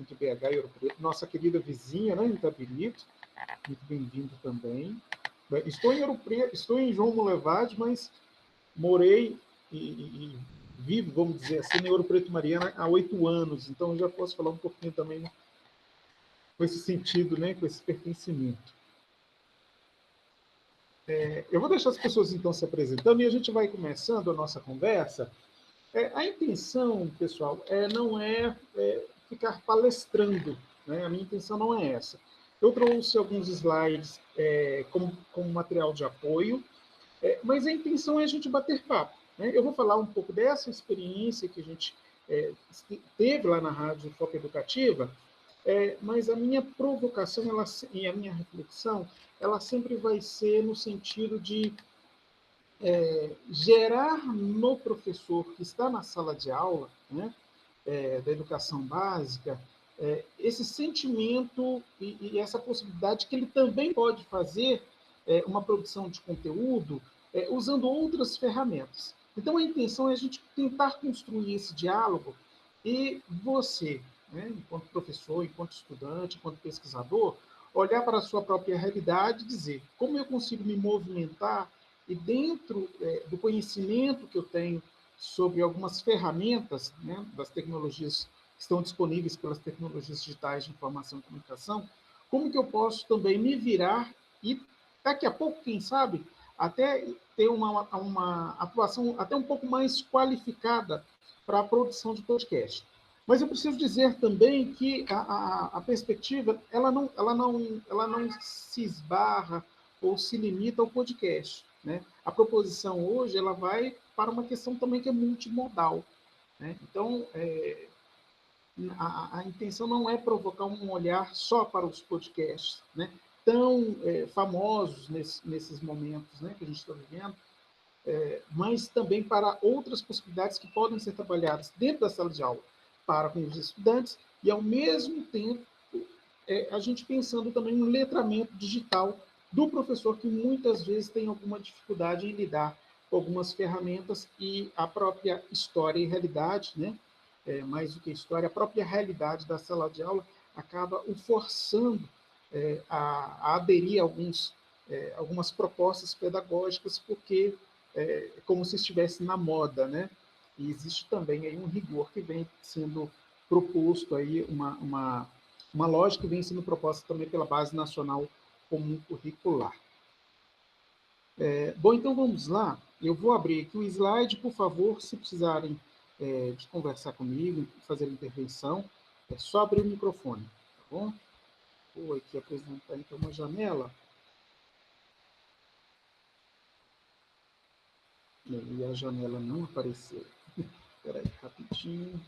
entre BH e Ouro Preto, nossa querida vizinha, né, em Itabirito, muito bem-vindo também. Estou em Ouro Preto, estou em João Molevade, mas morei e vivo, vamos dizer assim, em Ouro Preto Mariana há 8 anos, então já posso falar um pouquinho também com esse sentido, né, com esse pertencimento. Eu vou deixar as pessoas, então, se apresentando e a gente vai começando a nossa conversa. A intenção, pessoal, não é ficar palestrando, né? A minha intenção não é essa. Eu trouxe alguns slides como material de apoio, mas a intenção é a gente bater papo, né? Eu vou falar um pouco dessa experiência que a gente teve lá na Rádio Foco Educativa, mas a minha provocação e a minha reflexão, ela sempre vai ser no sentido de gerar no professor que está na sala de aula, né, da educação básica, esse sentimento e essa possibilidade que ele também pode fazer uma produção de conteúdo usando outras ferramentas. Então, a intenção é a gente tentar construir esse diálogo e você, né, enquanto professor, enquanto estudante, enquanto pesquisador, olhar para a sua própria realidade e dizer como eu consigo me movimentar e dentro do conhecimento que eu tenho sobre algumas ferramentas, né, das tecnologias que estão disponíveis pelas tecnologias digitais de informação e comunicação, como que eu posso também me virar e, daqui a pouco, quem sabe, até ter uma atuação até um pouco mais qualificada para a produção de podcast. Mas eu preciso dizer também que a perspectiva ela não se esbarra ou se limita ao podcast, né? A proposição hoje ela vai para uma questão também que é multimodal, né? Então, a intenção não é provocar um olhar só para os podcasts, né? Tão famosos nesses momentos, né, que a gente está vivendo, mas também para outras possibilidades que podem ser trabalhadas dentro da sala de aula para com os estudantes e, ao mesmo tempo, a gente pensando também no letramento digital do professor, que muitas vezes tem alguma dificuldade em lidar com algumas ferramentas e a própria história e realidade, né? Mais do que história, a própria realidade da sala de aula acaba o forçando a aderir a algumas propostas pedagógicas, porque como se estivesse na moda, né? E existe também aí um rigor que vem sendo proposto aí, uma lógica que vem sendo proposta também pela Base Nacional Comum Curricular. Bom, então vamos lá. Eu vou abrir aqui o slide, por favor, se precisarem de conversar comigo, fazer intervenção, é só abrir o microfone, tá bom? Vou aqui apresentar então uma janela. E a janela não apareceu. Espera aí, rapidinho.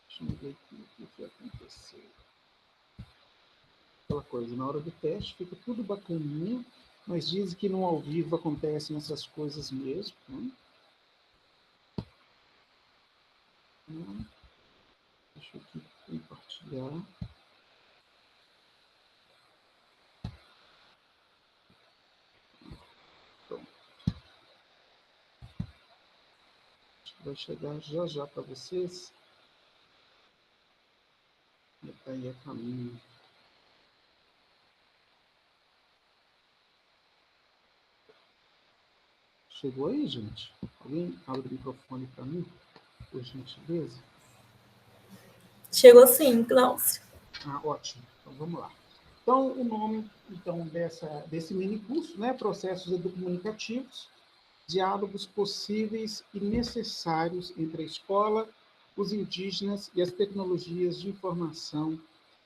Deixa eu ver aqui o que aconteceu. Aquela coisa, na hora do teste fica tudo bacaninha, mas dizem que no ao vivo acontecem essas coisas mesmo. Né? Deixa eu aqui compartilhar. Pronto. Acho que vai chegar já já para vocês. Está aí a caminho. Chegou aí, gente? Alguém abre o microfone para mim, por gentileza? Chegou sim, Glaucio. Ótimo. Então, vamos lá. Então, o nome desse mini curso, né, Processos Educomunicativos, diálogos possíveis e necessários entre a escola, os indígenas e as tecnologias de informação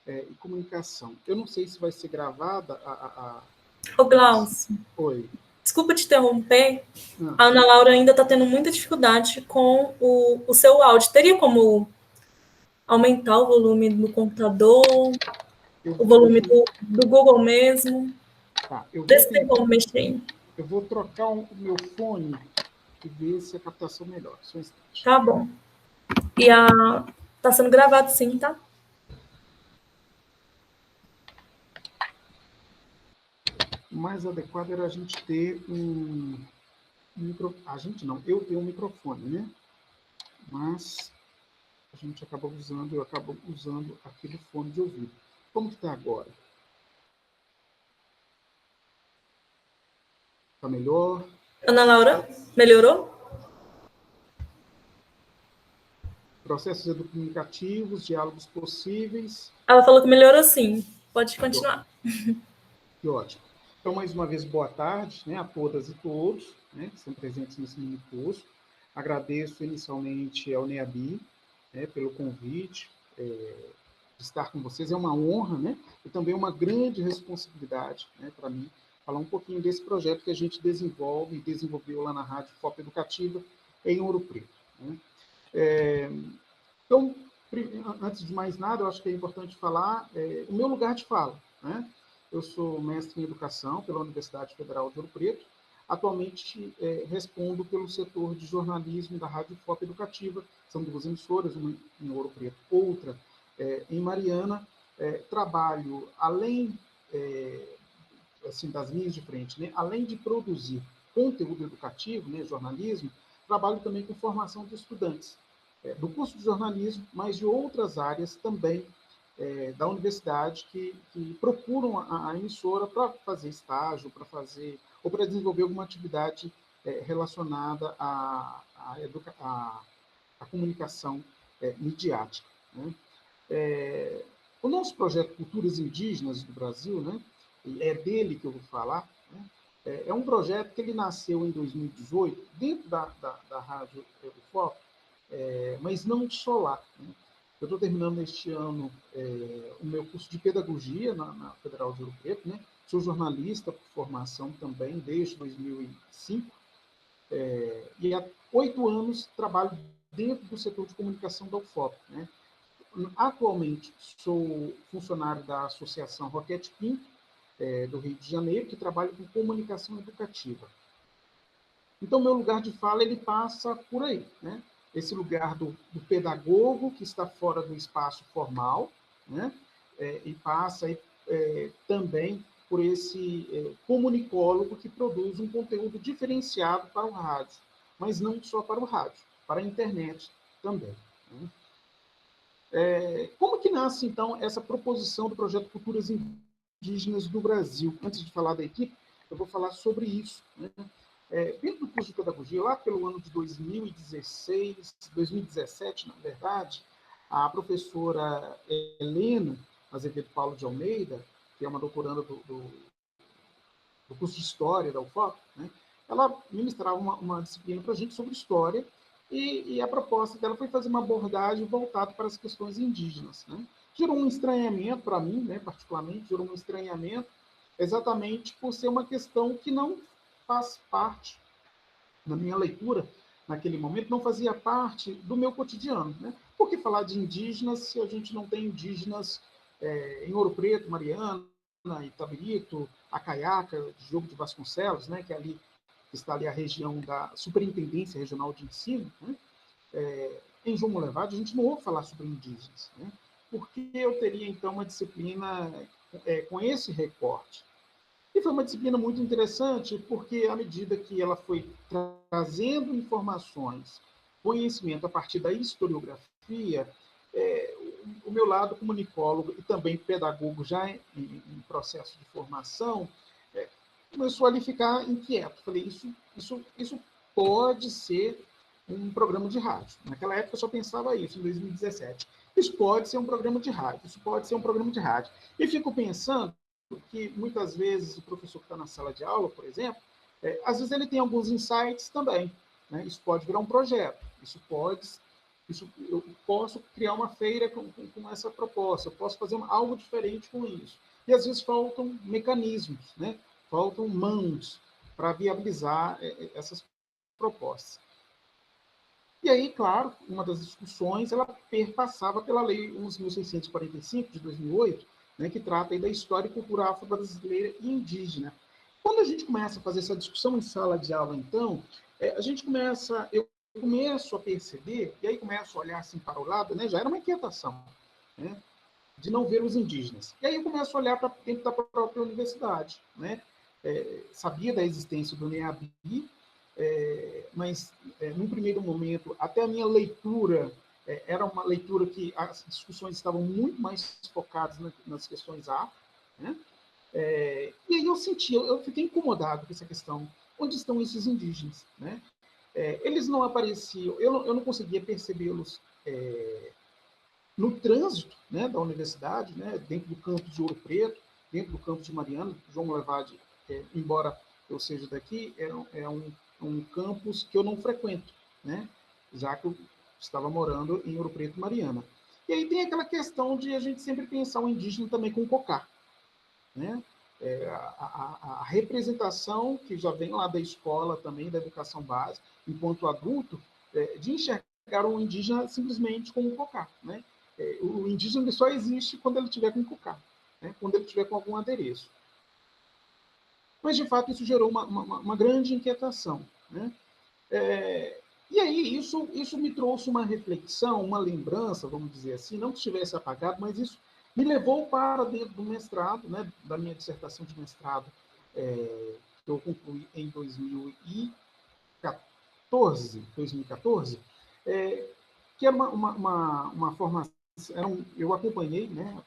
e comunicação. Eu não sei se vai ser gravada Ô, Glaucio. Oi. Desculpa te interromper. A Ana Laura ainda está tendo muita dificuldade com o seu áudio. Teria como aumentar o volume do computador, o volume do Google mesmo? Tá, Vê se tem como mexer. Eu vou trocar o meu fone e ver se a captação melhora. Só um instante. Tá bom. E tá sendo gravado sim, tá? O mais adequado era a gente ter a gente não, eu tenho um microfone, né? Mas a gente acaba usando, eu acabo usando aquele fone de ouvido. Como que está agora? Está melhor? Ana Laura, melhorou? Processos educomunicativos, diálogos possíveis. Ela falou que melhorou sim. Pode continuar. Que ótimo. Então, mais uma vez, boa tarde, né, a todas e todos, né, que estão presentes nesse mini curso. Agradeço inicialmente ao NEABI, né, pelo convite de estar com vocês. É uma honra, né, e também uma grande responsabilidade, né, para mim, falar um pouquinho desse projeto que a gente desenvolve e desenvolveu lá na Rádio FOP Educativa em Ouro Preto. Né. Então, antes de mais nada, eu acho que é importante falar o meu lugar de fala, né? Eu sou mestre em educação pela Universidade Federal de Ouro Preto. Atualmente, respondo pelo setor de jornalismo da Rádio FOP Educativa. São duas emissoras, uma em Ouro Preto, outra em Mariana. Trabalho, além assim, das linhas de frente, né? Além de produzir conteúdo educativo, né, jornalismo, trabalho também com formação de estudantes do curso de jornalismo, mas de outras áreas também da universidade que procuram a emissora para fazer estágio, para fazer ou para desenvolver alguma atividade relacionada à comunicação midiática. Né? O nosso projeto Culturas Indígenas do Brasil, né, e é dele que eu vou falar, né, é um projeto que ele nasceu em 2018, dentro da Rádio UFOP, mas não só lá. Né? Eu estou terminando este ano o meu curso de pedagogia na Federal de Ouro Preto, né? Sou jornalista por formação também, desde 2005, e há 8 anos trabalho dentro do setor de comunicação da UFOP. Né? Atualmente sou funcionário da Associação Roquete Pinto, do Rio de Janeiro, que trabalha com comunicação educativa. Então, meu lugar de fala ele passa por aí, né? Esse lugar do pedagogo que está fora do espaço formal, né? E passa aí, também por esse comunicólogo que produz um conteúdo diferenciado para o rádio, mas não só para o rádio, para a internet também. Né? Como que nasce, então, essa proposição do projeto Culturas Indígenas do Brasil? Antes de falar da equipe, eu vou falar sobre isso. Né? Dentro do curso de pedagogia, lá pelo ano de 2016, 2017, na verdade, a professora Helena Azevedo Paulo de Almeida, que é uma doutoranda do curso de História da UFOP, né, ela ministrava uma disciplina para a gente sobre História, e a proposta dela foi fazer uma abordagem voltada para as questões indígenas. Né? Gerou um estranhamento para mim, né, particularmente, gerou um estranhamento exatamente por ser uma questão que não faz parte, na minha leitura, naquele momento, não fazia parte do meu cotidiano. Né? Por que falar de indígenas se a gente não tem indígenas em Ouro Preto, Mariana, Itabirito, Acaiaca, Diogo de Vasconcelos, né, que está ali a região da Superintendência Regional de Ensino, né? Em João Molevade, a gente não ouve falar sobre indígenas. Né? Por que eu teria, então, uma disciplina com esse recorte? E foi uma disciplina muito interessante, porque à medida que ela foi trazendo informações, conhecimento a partir da historiografia, o meu lado comunicólogo e também pedagogo já em processo de formação, começou a lhe ficar inquieto. Falei, isso pode ser um programa de rádio. Naquela época eu só pensava isso, em 2017. Isso pode ser um programa de rádio, isso pode ser um programa de rádio. E fico pensando que muitas vezes o professor que está na sala de aula, por exemplo, às vezes ele tem alguns insights também. Né? Isso pode virar um projeto, eu posso criar uma feira com essa proposta, eu posso fazer algo diferente com isso. E às vezes faltam mecanismos, né? Faltam mãos para viabilizar essas propostas. E aí, claro, uma das discussões ela perpassava pela Lei 11.645 de 2008, né, que trata aí da história e cultura afro-brasileira e indígena. Quando a gente começa a fazer essa discussão em sala de aula, então, eu começo a perceber, e aí começo a olhar assim para o lado, né, já era uma inquietação, né, de não ver os indígenas. E aí eu começo a olhar para dentro da própria universidade, né, sabia da existência do NEABI, mas num primeiro momento, até a minha leitura era uma leitura que as discussões estavam muito mais focadas nas questões afro, né? E aí eu fiquei incomodado com essa questão. Onde estão esses indígenas, né? Eles não apareciam, eu não conseguia percebê-los no trânsito, né, da universidade, né, dentro do campus de Ouro Preto, dentro do campus de Mariana. João Levade, embora eu seja daqui, um campus que eu não frequento, né, já que eu estava morando em Ouro Preto, Mariana. E aí tem aquela questão de a gente sempre pensar o indígena também com o cocá, né? A representação que já vem lá da escola também, da educação básica, enquanto adulto, de enxergar o indígena simplesmente como um cocá, né? O indígena ele só existe quando ele tiver com cocá, né? Quando ele tiver com algum adereço. Mas, de fato, isso gerou uma grande inquietação, né? E aí, isso me trouxe uma reflexão, uma lembrança, vamos dizer assim, não que estivesse apagado, mas isso me levou para dentro do mestrado, né, da minha dissertação de mestrado, que eu concluí em 2014, que era uma formação, eu acompanhei, né,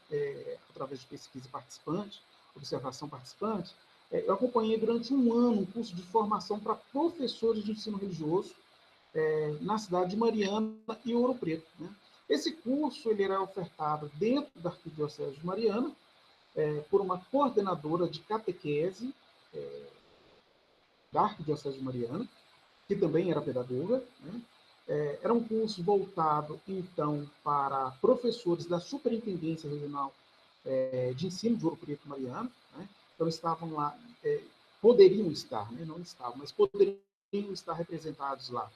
através de pesquisa participante, observação participante, eu acompanhei durante um ano um curso de formação para professores de ensino religioso, na cidade de Mariana e Ouro Preto, né? Esse curso ele era ofertado dentro da Arquidiocese de Mariana, por uma coordenadora de catequese da Arquidiocese de Mariana, que também era pedagoga, né? Era um curso voltado, então, para professores da Superintendência Regional de Ensino de Ouro Preto, Mariana, né? Então, estavam lá, poderiam estar, né? Não estavam, mas poderiam estar representados lá,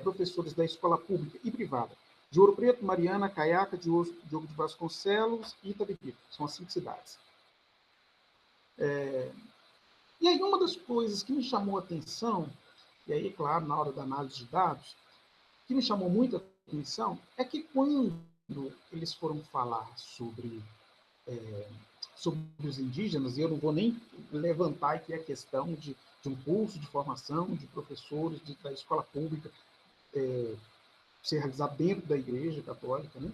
professores da escola pública e privada de Ouro Preto, Mariana, Caiaca, Diogo de Vasconcelos e Itabirito. São as 5 cidades. E aí, uma das coisas que me chamou a atenção, e aí, claro, na hora da análise de dados, que me chamou muito a atenção é que quando eles foram falar sobre os indígenas, e eu não vou nem levantar aqui a questão de um curso de formação de professores da escola pública, ser realizado dentro da Igreja Católica, né?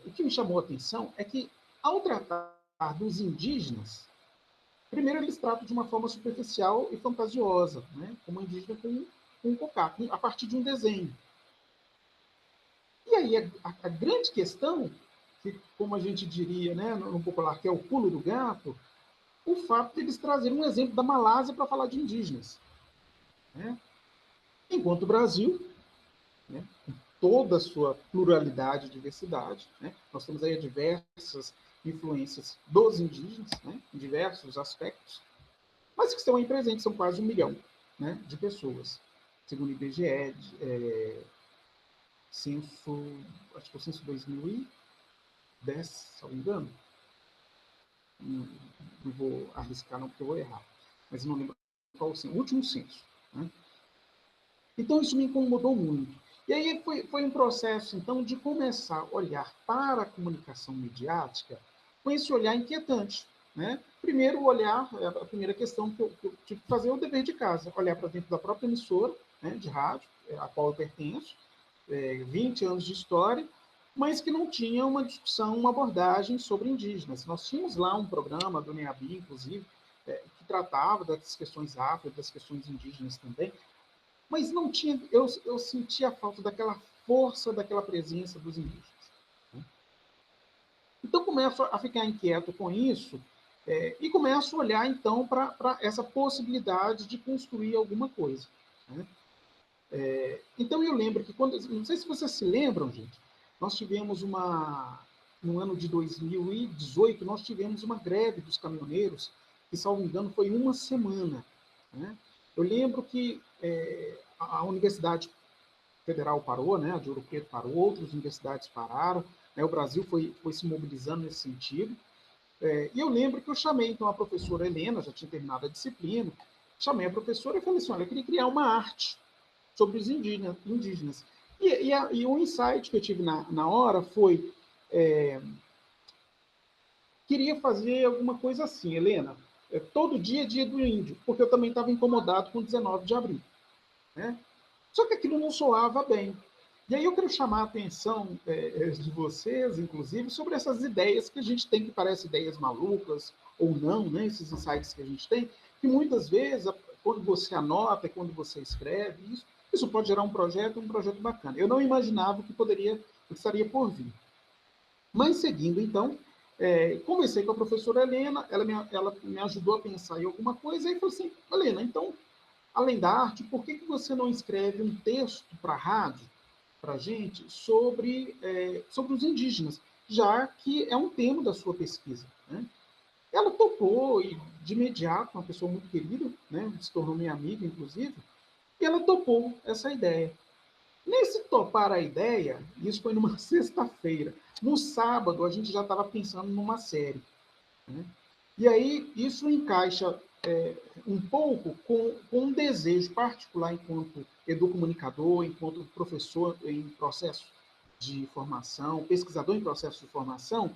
O que me chamou a atenção é que, ao tratar dos indígenas, primeiro eles tratam de uma forma superficial e fantasiosa, né? Como indígena com um cocá, a partir de um desenho. E aí a grande questão, que, como a gente diria, né, no popular, que é o pulo do gato, o fato de eles trazerem um exemplo da Malásia para falar de indígenas, né? Enquanto o Brasil, né, com toda a sua pluralidade e diversidade, né, nós temos aí diversas influências dos indígenas, né, em diversos aspectos, mas que estão aí presentes, são quase 1 milhão, né, de pessoas, segundo o IBGE, censo, acho que é o censo 2010, se não me engano. Não vou arriscar não, porque eu vou errar, mas não lembro qual o último censo, né? Então, isso me incomodou muito. E aí foi um processo, então, de começar a olhar para a comunicação midiática com esse olhar inquietante, né? Primeiro, olhar, a primeira questão que eu tive que fazer é o dever de casa, olhar para dentro da própria emissora, né, de rádio, a qual eu pertenço, 20 anos de história, mas que não tinha uma discussão, uma abordagem sobre indígenas. Nós tínhamos lá um programa do NEABI, inclusive, que tratava das questões afro, das questões indígenas também, mas não tinha, eu sentia a falta daquela força, daquela presença dos indígenas. Então, começo a ficar inquieto com isso, e começo a olhar, então, para essa possibilidade de construir alguma coisa, né? Então, eu lembro que, não sei se vocês se lembram, gente, nós tivemos no ano de 2018, nós tivemos uma greve dos caminhoneiros, que, salvo engano, foi 1 semana, né? Eu lembro que a Universidade Federal parou, né? A de Ouro Preto parou, outras universidades pararam, né? O Brasil foi se mobilizando nesse sentido. E eu lembro que eu chamei, então, a professora Helena, já tinha terminado a disciplina, chamei a professora e falei assim, olha, eu queria criar uma arte sobre os indígenas. E o insight que eu tive na hora foi, queria fazer alguma coisa assim, Helena, todo dia é dia do índio, porque eu também estava incomodado com o 19 de abril, né? Só que aquilo não soava bem. E aí eu quero chamar a atenção de vocês, inclusive, sobre essas ideias que a gente tem, que parecem ideias malucas ou não, né? Esses insights que a gente tem, que muitas vezes, quando você anota, quando você escreve, isso pode gerar um projeto bacana. Eu não imaginava que estaria por vir. Mas seguindo, então, conversei com a professora Helena, ela me ajudou a pensar em alguma coisa, e falou assim, Helena, então, além da arte, por que você não escreve um texto para a rádio, para a gente, sobre os indígenas, já que é um tema da sua pesquisa, né? Ela topou, e de imediato, uma pessoa muito querida, né, se tornou minha amiga, inclusive, e ela topou essa ideia. Nesse topar a ideia, isso foi numa sexta-feira. No sábado, a gente já estava pensando numa série, né? E aí, isso encaixa um pouco com um desejo particular enquanto educomunicador, enquanto professor em processo de formação, pesquisador em processo de formação,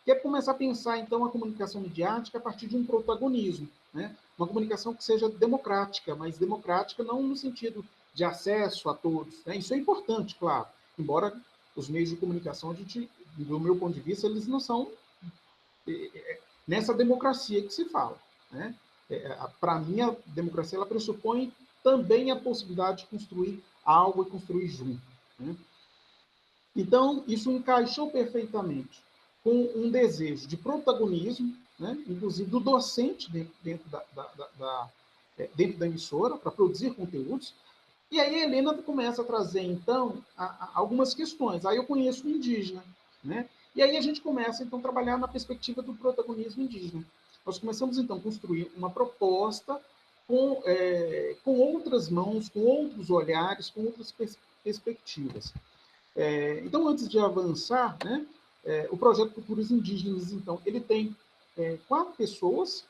que é começar a pensar, então, a comunicação midiática a partir de um protagonismo, né? Uma comunicação que seja democrática, mas democrática não no sentido de acesso a todos, né? Isso é importante, claro, embora os meios de comunicação, do meu ponto de vista, eles não são nessa democracia que se fala, né? Para mim, a democracia ela pressupõe também a possibilidade de construir algo e construir junto, né? Então, isso encaixou perfeitamente com um desejo de protagonismo, né? Inclusive do docente dentro da emissora, para produzir conteúdos. E aí a Helena começa a trazer, então, algumas questões. Aí eu conheço o indígena, né? E aí a gente começa, então, a trabalhar na perspectiva do protagonismo indígena. Nós começamos, então, a construir uma proposta com outras mãos, com outros olhares, com outras perspectivas. Então, antes de avançar, né, o projeto Culturas Indígenas, então, ele tem 4 pessoas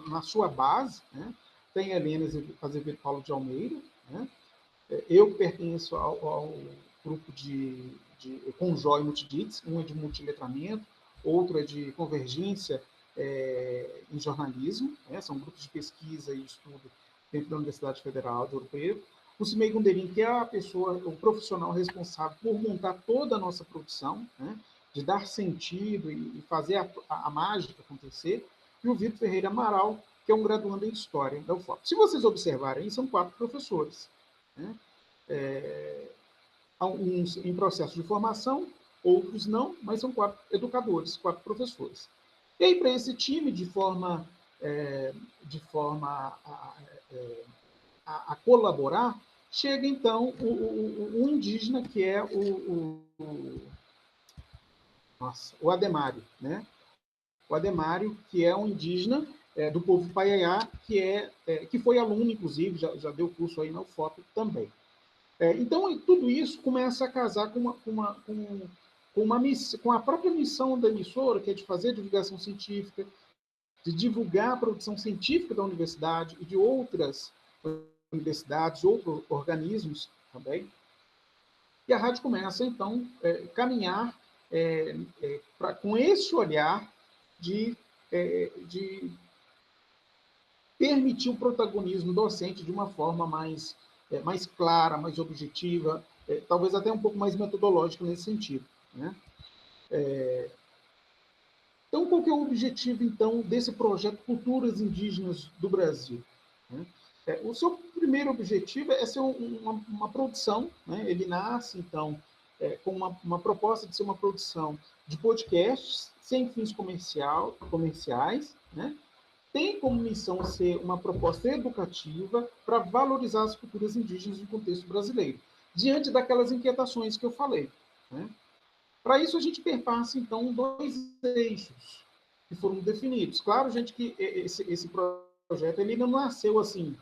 na sua base, né? Tem a Helena Azevedo Paulo de Almeida, né? Eu pertenço ao grupo com Joy Multidits, um é de multiletramento, outro é de convergência em jornalismo, né? São grupos de pesquisa e estudo dentro da Universidade Federal de Ouro Preto. O Cimei Gunderim, que é o profissional responsável por montar toda a nossa produção, né? De dar sentido e fazer a mágica acontecer, e o Vitor Ferreira Amaral, que é um graduando em História da UFOP. Se vocês observarem, são 4 professores, né? Uns em processo de formação, outros não, mas são 4 educadores, 4 professores. E aí, para esse time, de forma a colaborar, chega, então, o indígena, que é o Ademário, né? O Ademário, que é um indígena do povo Paiaiá, que foi aluno, inclusive, já deu curso aí na UFOP também. Então, tudo isso começa a casar com a própria missão da emissora, que é de fazer divulgação científica, de divulgar a produção científica da universidade e de outras universidades, outros organismos também. E a rádio começa, então, a caminhar com esse olhar de permitir o protagonismo docente de uma forma mais clara, mais objetiva, talvez até um pouco mais metodológica nesse sentido, né? Então, qual que é o objetivo, então, desse projeto Culturas Indígenas do Brasil, né? O seu primeiro objetivo é ser uma produção, né? Ele nasce, então, com uma proposta de ser uma produção de podcasts sem fins comerciais, né? Tem como missão ser uma proposta educativa para valorizar as culturas indígenas no contexto brasileiro, diante daquelas inquietações que eu falei, né? Para isso, a gente perpassa, então, 2 eixos que foram definidos. Claro, gente, que esse projeto ele não nasceu assim,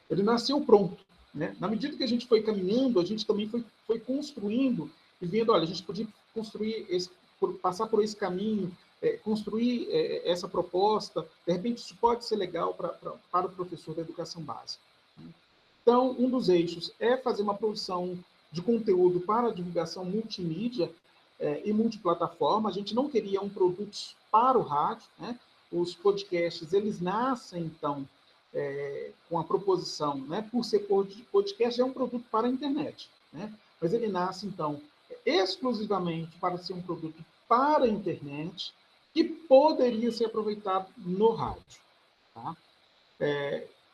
ele nasceu pronto, né? Na medida que a gente foi caminhando, a gente também foi construindo e vendo, olha, a gente podia construir passar por esse caminho, construir essa proposta, de repente isso pode ser legal para o professor da educação básica. Então, um dos eixos é fazer uma produção de conteúdo para divulgação multimídia e multiplataforma. A gente não queria produto para o rádio, né? Os podcasts, eles nascem, então, com a proposição, né? Por ser podcast, é um produto para a internet. né? Mas ele nasce, então, exclusivamente para ser um produto para a internet que poderia ser aproveitado no rádio. Tá?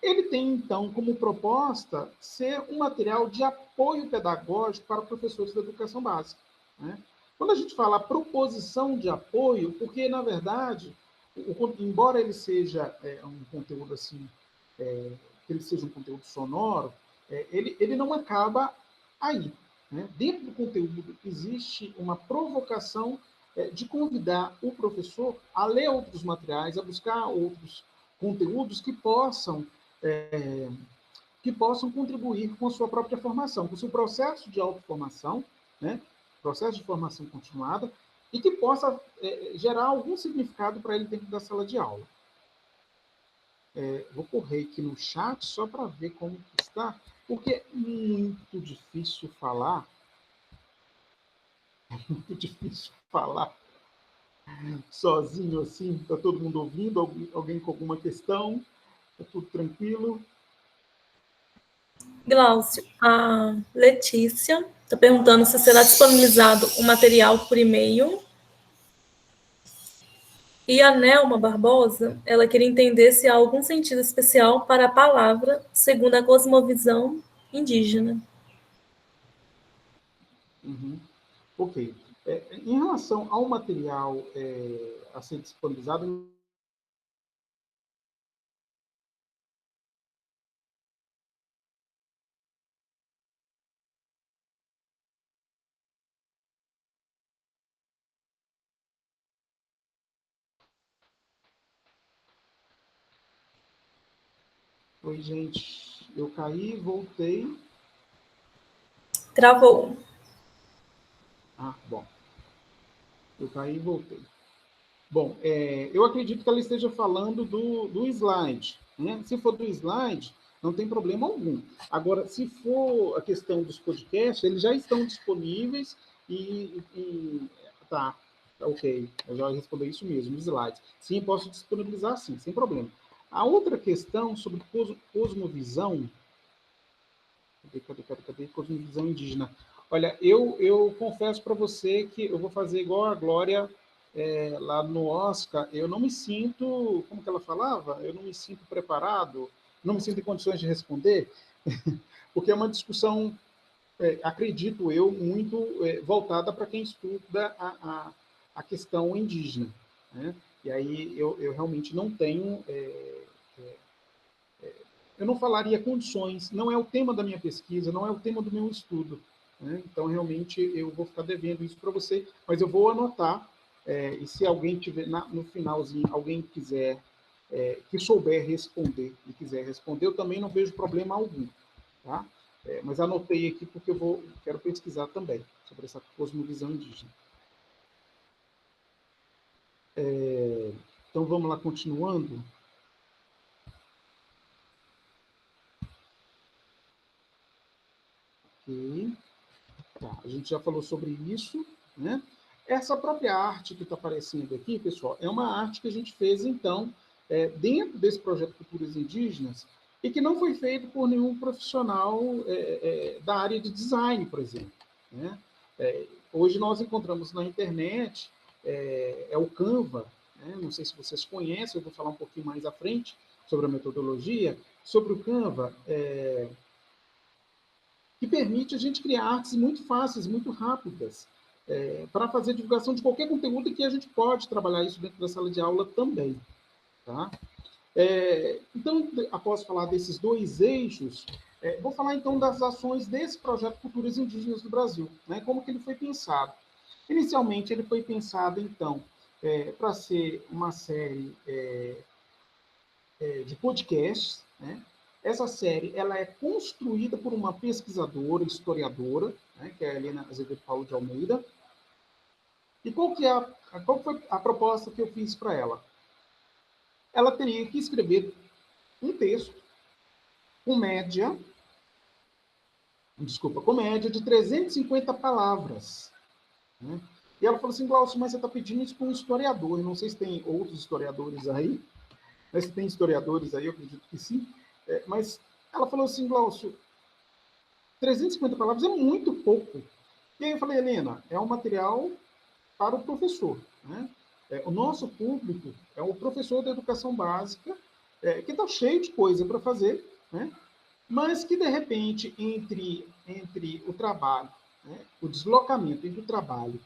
Ele tem, então, como proposta ser um material de apoio pedagógico para professores da educação básica. Né? Quando a gente fala proposição de apoio, porque, na verdade, embora ele seja um conteúdo assim, que ele seja um conteúdo sonoro, ele não acaba aí. Né? Dentro do conteúdo existe uma provocação de convidar o professor a ler outros materiais, a buscar outros conteúdos que possam contribuir com a sua própria formação, com o seu processo de autoformação, né? Processo de formação continuada, e que possa gerar algum significado para ele dentro da sala de aula. Vou correr aqui no chat só para ver como que está, porque é muito difícil falar. É muito difícil falar sozinho assim, está todo mundo ouvindo, alguém com alguma questão, está tudo tranquilo. Glaucio, a Letícia está perguntando se será disponibilizado o material por e-mail. E a Nelma Barbosa, ela queria entender se há algum sentido especial para a palavra, segundo a cosmovisão indígena. Uhum. Ok. Em relação ao material a ser disponibilizado, oi, gente, eu caí, voltei. Travou. Bom. Eu caí e voltei. Bom, eu acredito que ela esteja falando do slide. Né? Se for do slide, não tem problema algum. Agora, se for a questão dos podcasts, eles já estão disponíveis tá, ok. Eu já respondi isso mesmo, os slides. Sim, posso disponibilizar sim, sem problema. A outra questão sobre cosmovisão. Cadê? Cosmovisão indígena. Olha, eu confesso para você que eu vou fazer igual a Glória lá no Oscar. Eu não me sinto, como que ela falava? Eu não me sinto preparado, não me sinto em condições de responder, porque é uma discussão, acredito eu, muito voltada para quem estuda a questão indígena. Né? E aí eu realmente não tenho... eu não falaria condições, não é o tema da minha pesquisa, não é o tema do meu estudo. Né? Então, realmente, eu vou ficar devendo isso para você, mas eu vou anotar, e se alguém tiver, no finalzinho, alguém quiser, que souber responder e quiser responder, eu também não vejo problema algum. Tá? Mas anotei aqui porque quero pesquisar também sobre essa cosmovisão indígena. Então, vamos lá, continuando. Ok. Tá, a gente já falou sobre isso, né? Essa própria arte que está aparecendo aqui, pessoal, é uma arte que a gente fez, então, dentro desse projeto Culturas Indígenas, e que não foi feito por nenhum profissional da área de design, por exemplo. Né? Hoje nós encontramos na internet, o Canva, né? Não sei se vocês conhecem, eu vou falar um pouquinho mais à frente sobre a metodologia, sobre o Canva, que permite a gente criar artes muito fáceis, muito rápidas, para fazer divulgação de qualquer conteúdo e que a gente pode trabalhar isso dentro da sala de aula também. Tá? Então, após falar desses dois eixos, vou falar então das ações desse projeto Culturas Indígenas do Brasil, né? Como que ele foi pensado. Inicialmente, ele foi pensado, então, para ser uma série de podcasts, né? Essa série ela é construída por uma pesquisadora, historiadora, né, que é a Helena Azevedo Paulo de Almeida. E qual foi a proposta que eu fiz para ela? Ela teria que escrever um texto com média de 350 palavras. Né? E ela falou assim, Glaucio, mas você está pedindo isso para um historiador. Eu não sei se tem outros historiadores aí, mas se tem historiadores aí, eu acredito que sim. Mas ela falou assim, Glaucio, 350 palavras é muito pouco. E aí eu falei, Helena, é um material para o professor, né? O nosso público é o professor da educação básica, que está cheio de coisa para fazer, né? Mas que, de repente, entre o trabalho, né, o deslocamento entre o trabalho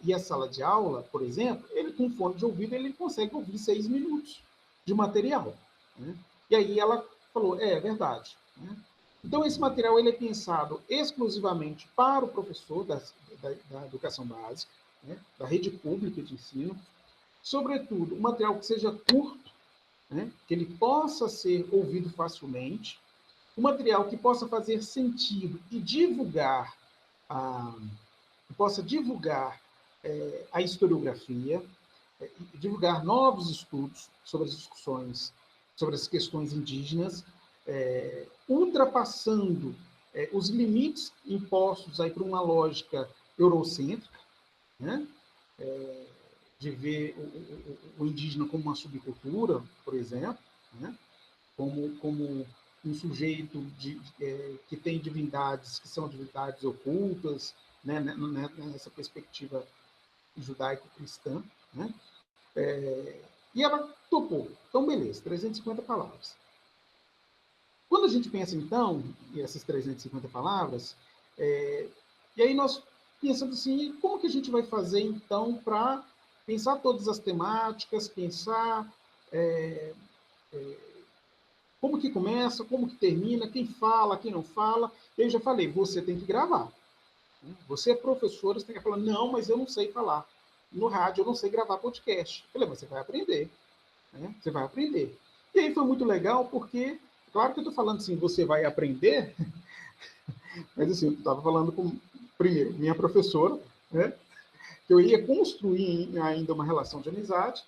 e a sala de aula, por exemplo, ele com fone de ouvido, ele consegue ouvir 6 minutos de material, né? E aí ela falou, é verdade, né? Então, esse material ele é pensado exclusivamente para o professor da educação básica, né, da rede pública de ensino, sobretudo, um material que seja curto, né, que ele possa ser ouvido facilmente, um material que possa fazer sentido e divulgar a historiografia, divulgar novos estudos sobre as discussões, sobre as questões indígenas, ultrapassando os limites impostos aí por uma lógica eurocêntrica, né? De ver o indígena como uma subcultura, por exemplo, né? como um sujeito que tem divindades que são divindades ocultas, né? Nessa perspectiva judaico-cristã, né? E ela topou. Então, beleza, 350 palavras. Quando a gente pensa, então, essas 350 palavras, e aí nós pensamos assim, como que a gente vai fazer, então, para pensar todas as temáticas, pensar como que começa, como que termina, quem fala, quem não fala. Eu já falei, você tem que gravar. Você é professor, você tem que falar, não, mas eu não sei falar. No rádio eu não sei gravar podcast. Eu falei, mas você vai aprender. Né? Você vai aprender. E aí foi muito legal, porque, claro que eu estou falando assim, você vai aprender, mas assim, eu estava falando com, primeiro, minha professora, né? Que eu ia construir ainda uma relação de amizade,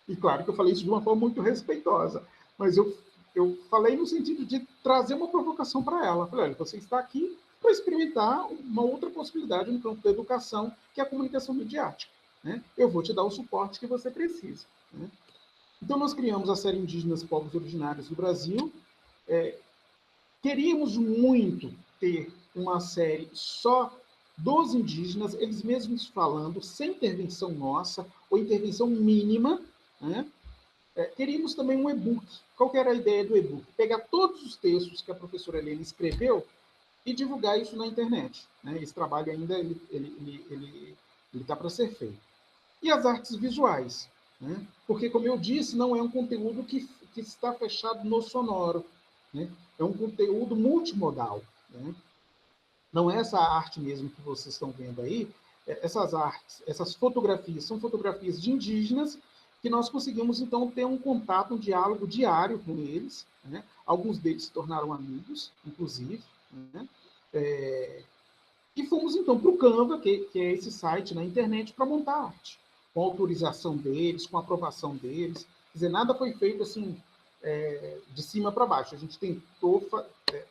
e claro que eu falei isso de uma forma muito respeitosa, mas eu falei no sentido de trazer uma provocação para ela. Falei, olha, você está aqui para experimentar uma outra possibilidade no campo da educação, que é a comunicação midiática. Né? Eu vou te dar o suporte que você precisa. Né? Então, nós criamos a série Indígenas Povos Originários do Brasil. Queríamos muito ter uma série só dos indígenas, eles mesmos falando, sem intervenção nossa, ou intervenção mínima, né? Queríamos também um e-book. Qual que era a ideia do e-book? Pegar todos os textos que a professora Helena escreveu e divulgar isso na internet. Né? Esse trabalho ainda ele está para ser feito. E as artes visuais, né? Porque, como eu disse, não é um conteúdo que está fechado no sonoro. Né? É um conteúdo multimodal. Né? Não é essa arte mesmo que vocês estão vendo aí. Essas artes, essas fotografias, são fotografias de indígenas que nós conseguimos, então, ter um contato, um diálogo diário com eles. Né? Alguns deles se tornaram amigos, inclusive. Né? E fomos, então, para o Canva, que é esse site na internet, para montar arte. Com a autorização deles, com a aprovação deles. Quer dizer, nada foi feito assim, de cima para baixo. A gente tentou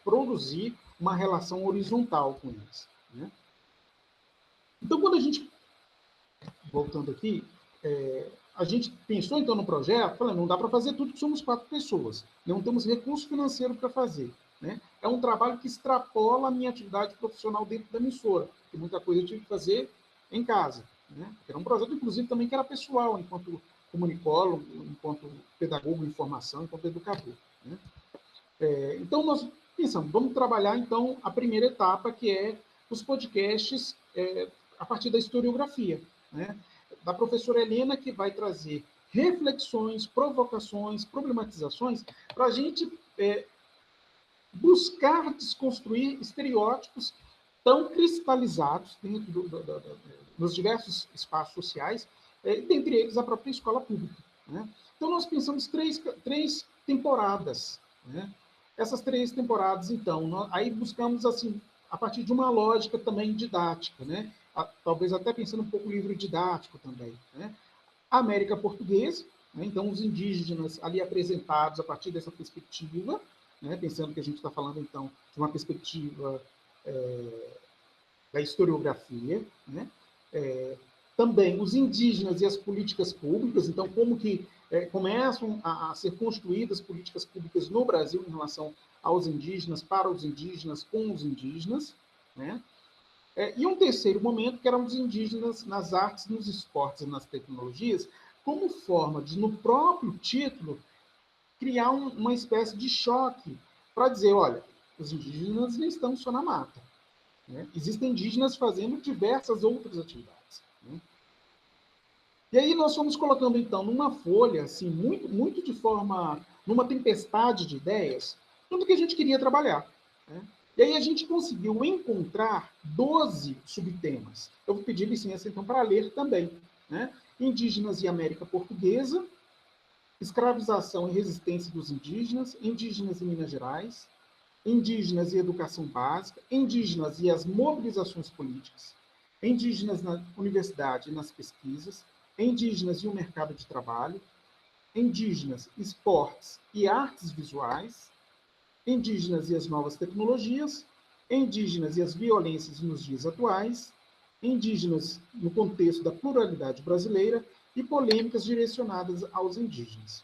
produzir uma relação horizontal com eles. Né? Então, quando a gente, voltando aqui, a gente pensou, então, no projeto, falando, não dá para fazer tudo, que somos 4 pessoas. Não temos recurso financeiro para fazer. Né? É um trabalho que extrapola a minha atividade profissional dentro da emissora, porque muita coisa eu tive que fazer em casa. Né? Era um projeto, inclusive, também que era pessoal, enquanto comunicólogo, enquanto pedagogo em formação, enquanto educador. Né? Então, nós pensamos, vamos trabalhar, então, a primeira etapa, que é os podcasts a partir da historiografia. Né? Da professora Helena, que vai trazer reflexões, provocações, problematizações, para a gente buscar desconstruir estereótipos tão cristalizados dentro nos diversos espaços sociais, dentre eles a própria escola pública. Né? Então, nós pensamos três temporadas. Né? Essas 3 temporadas, então, aí buscamos, assim, a partir de uma lógica também didática, né? Talvez até pensando um pouco no livro didático também. Né? A América Portuguesa, né? Então, os indígenas ali apresentados a partir dessa perspectiva, né? Pensando que a gente está falando, então, de uma perspectiva da historiografia, né? Também os indígenas e as políticas públicas, então, como que começam a ser construídas políticas públicas no Brasil em relação aos indígenas, para os indígenas, com os indígenas, né? E um terceiro momento, que eram os indígenas nas artes, nos esportes e nas tecnologias, como forma de, no próprio título, criar uma espécie de choque para dizer, olha, os indígenas não estão só na mata, né? Existem indígenas fazendo diversas outras atividades, né? E aí nós fomos colocando, então, numa folha, assim, muito de forma, numa tempestade de ideias, tudo que a gente queria trabalhar, né? E aí a gente conseguiu encontrar 12 subtemas. Eu vou pedir licença, então, para ler também, né? Indígenas e América Portuguesa, escravização e resistência dos indígenas, indígenas em Minas Gerais, indígenas e educação básica, indígenas e as mobilizações políticas, indígenas na universidade e nas pesquisas, indígenas e o mercado de trabalho, indígenas, esportes e artes visuais, indígenas e as novas tecnologias, indígenas e as violências nos dias atuais, indígenas no contexto da pluralidade brasileira e polêmicas direcionadas aos indígenas.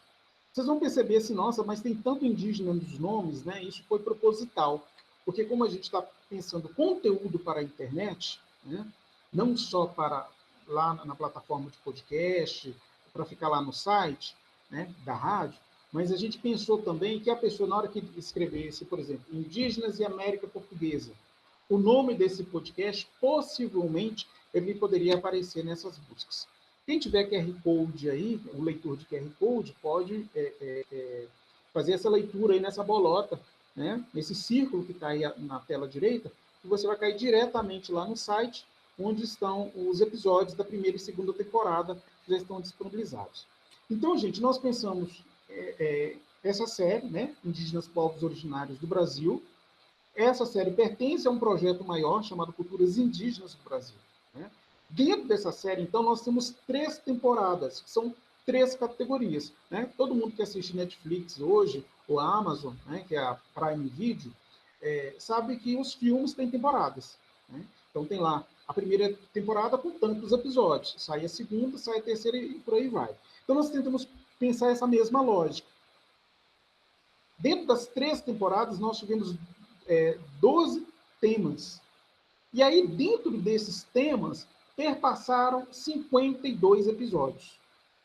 Vocês vão perceber assim, nossa, mas tem tanto indígena nos nomes, né? Isso foi proposital, porque como a gente está pensando conteúdo para a internet, né? Não só para lá na plataforma de podcast, para ficar lá no site, né, da rádio, mas a gente pensou também que a pessoa, na hora que escrevesse, por exemplo, Indígenas e América Portuguesa, o nome desse podcast, possivelmente, ele poderia aparecer nessas buscas. Quem tiver QR Code aí, o leitor de QR Code, pode fazer essa leitura aí nessa bolota, né? Nesse círculo que está aí na tela direita, e você vai cair diretamente lá no site, onde estão os episódios da primeira e segunda temporada, que já estão disponibilizados. Então, gente, nós pensamos essa série, né? Indígenas Povos Originários do Brasil. Essa série pertence a um projeto maior chamado Culturas Indígenas do Brasil, né? Dentro dessa série, então, nós temos 3 temporadas, que são 3 categorias, né? Todo mundo que assiste Netflix hoje, ou a Amazon, né, que é a Prime Video, sabe que os filmes têm temporadas, né? Então, tem lá a primeira temporada com tantos episódios, sai a segunda, sai a terceira e por aí vai. Então, nós tentamos pensar essa mesma lógica. Dentro das 3 temporadas, nós tivemos 12 temas. E aí, dentro desses temas, perpassaram 52 episódios,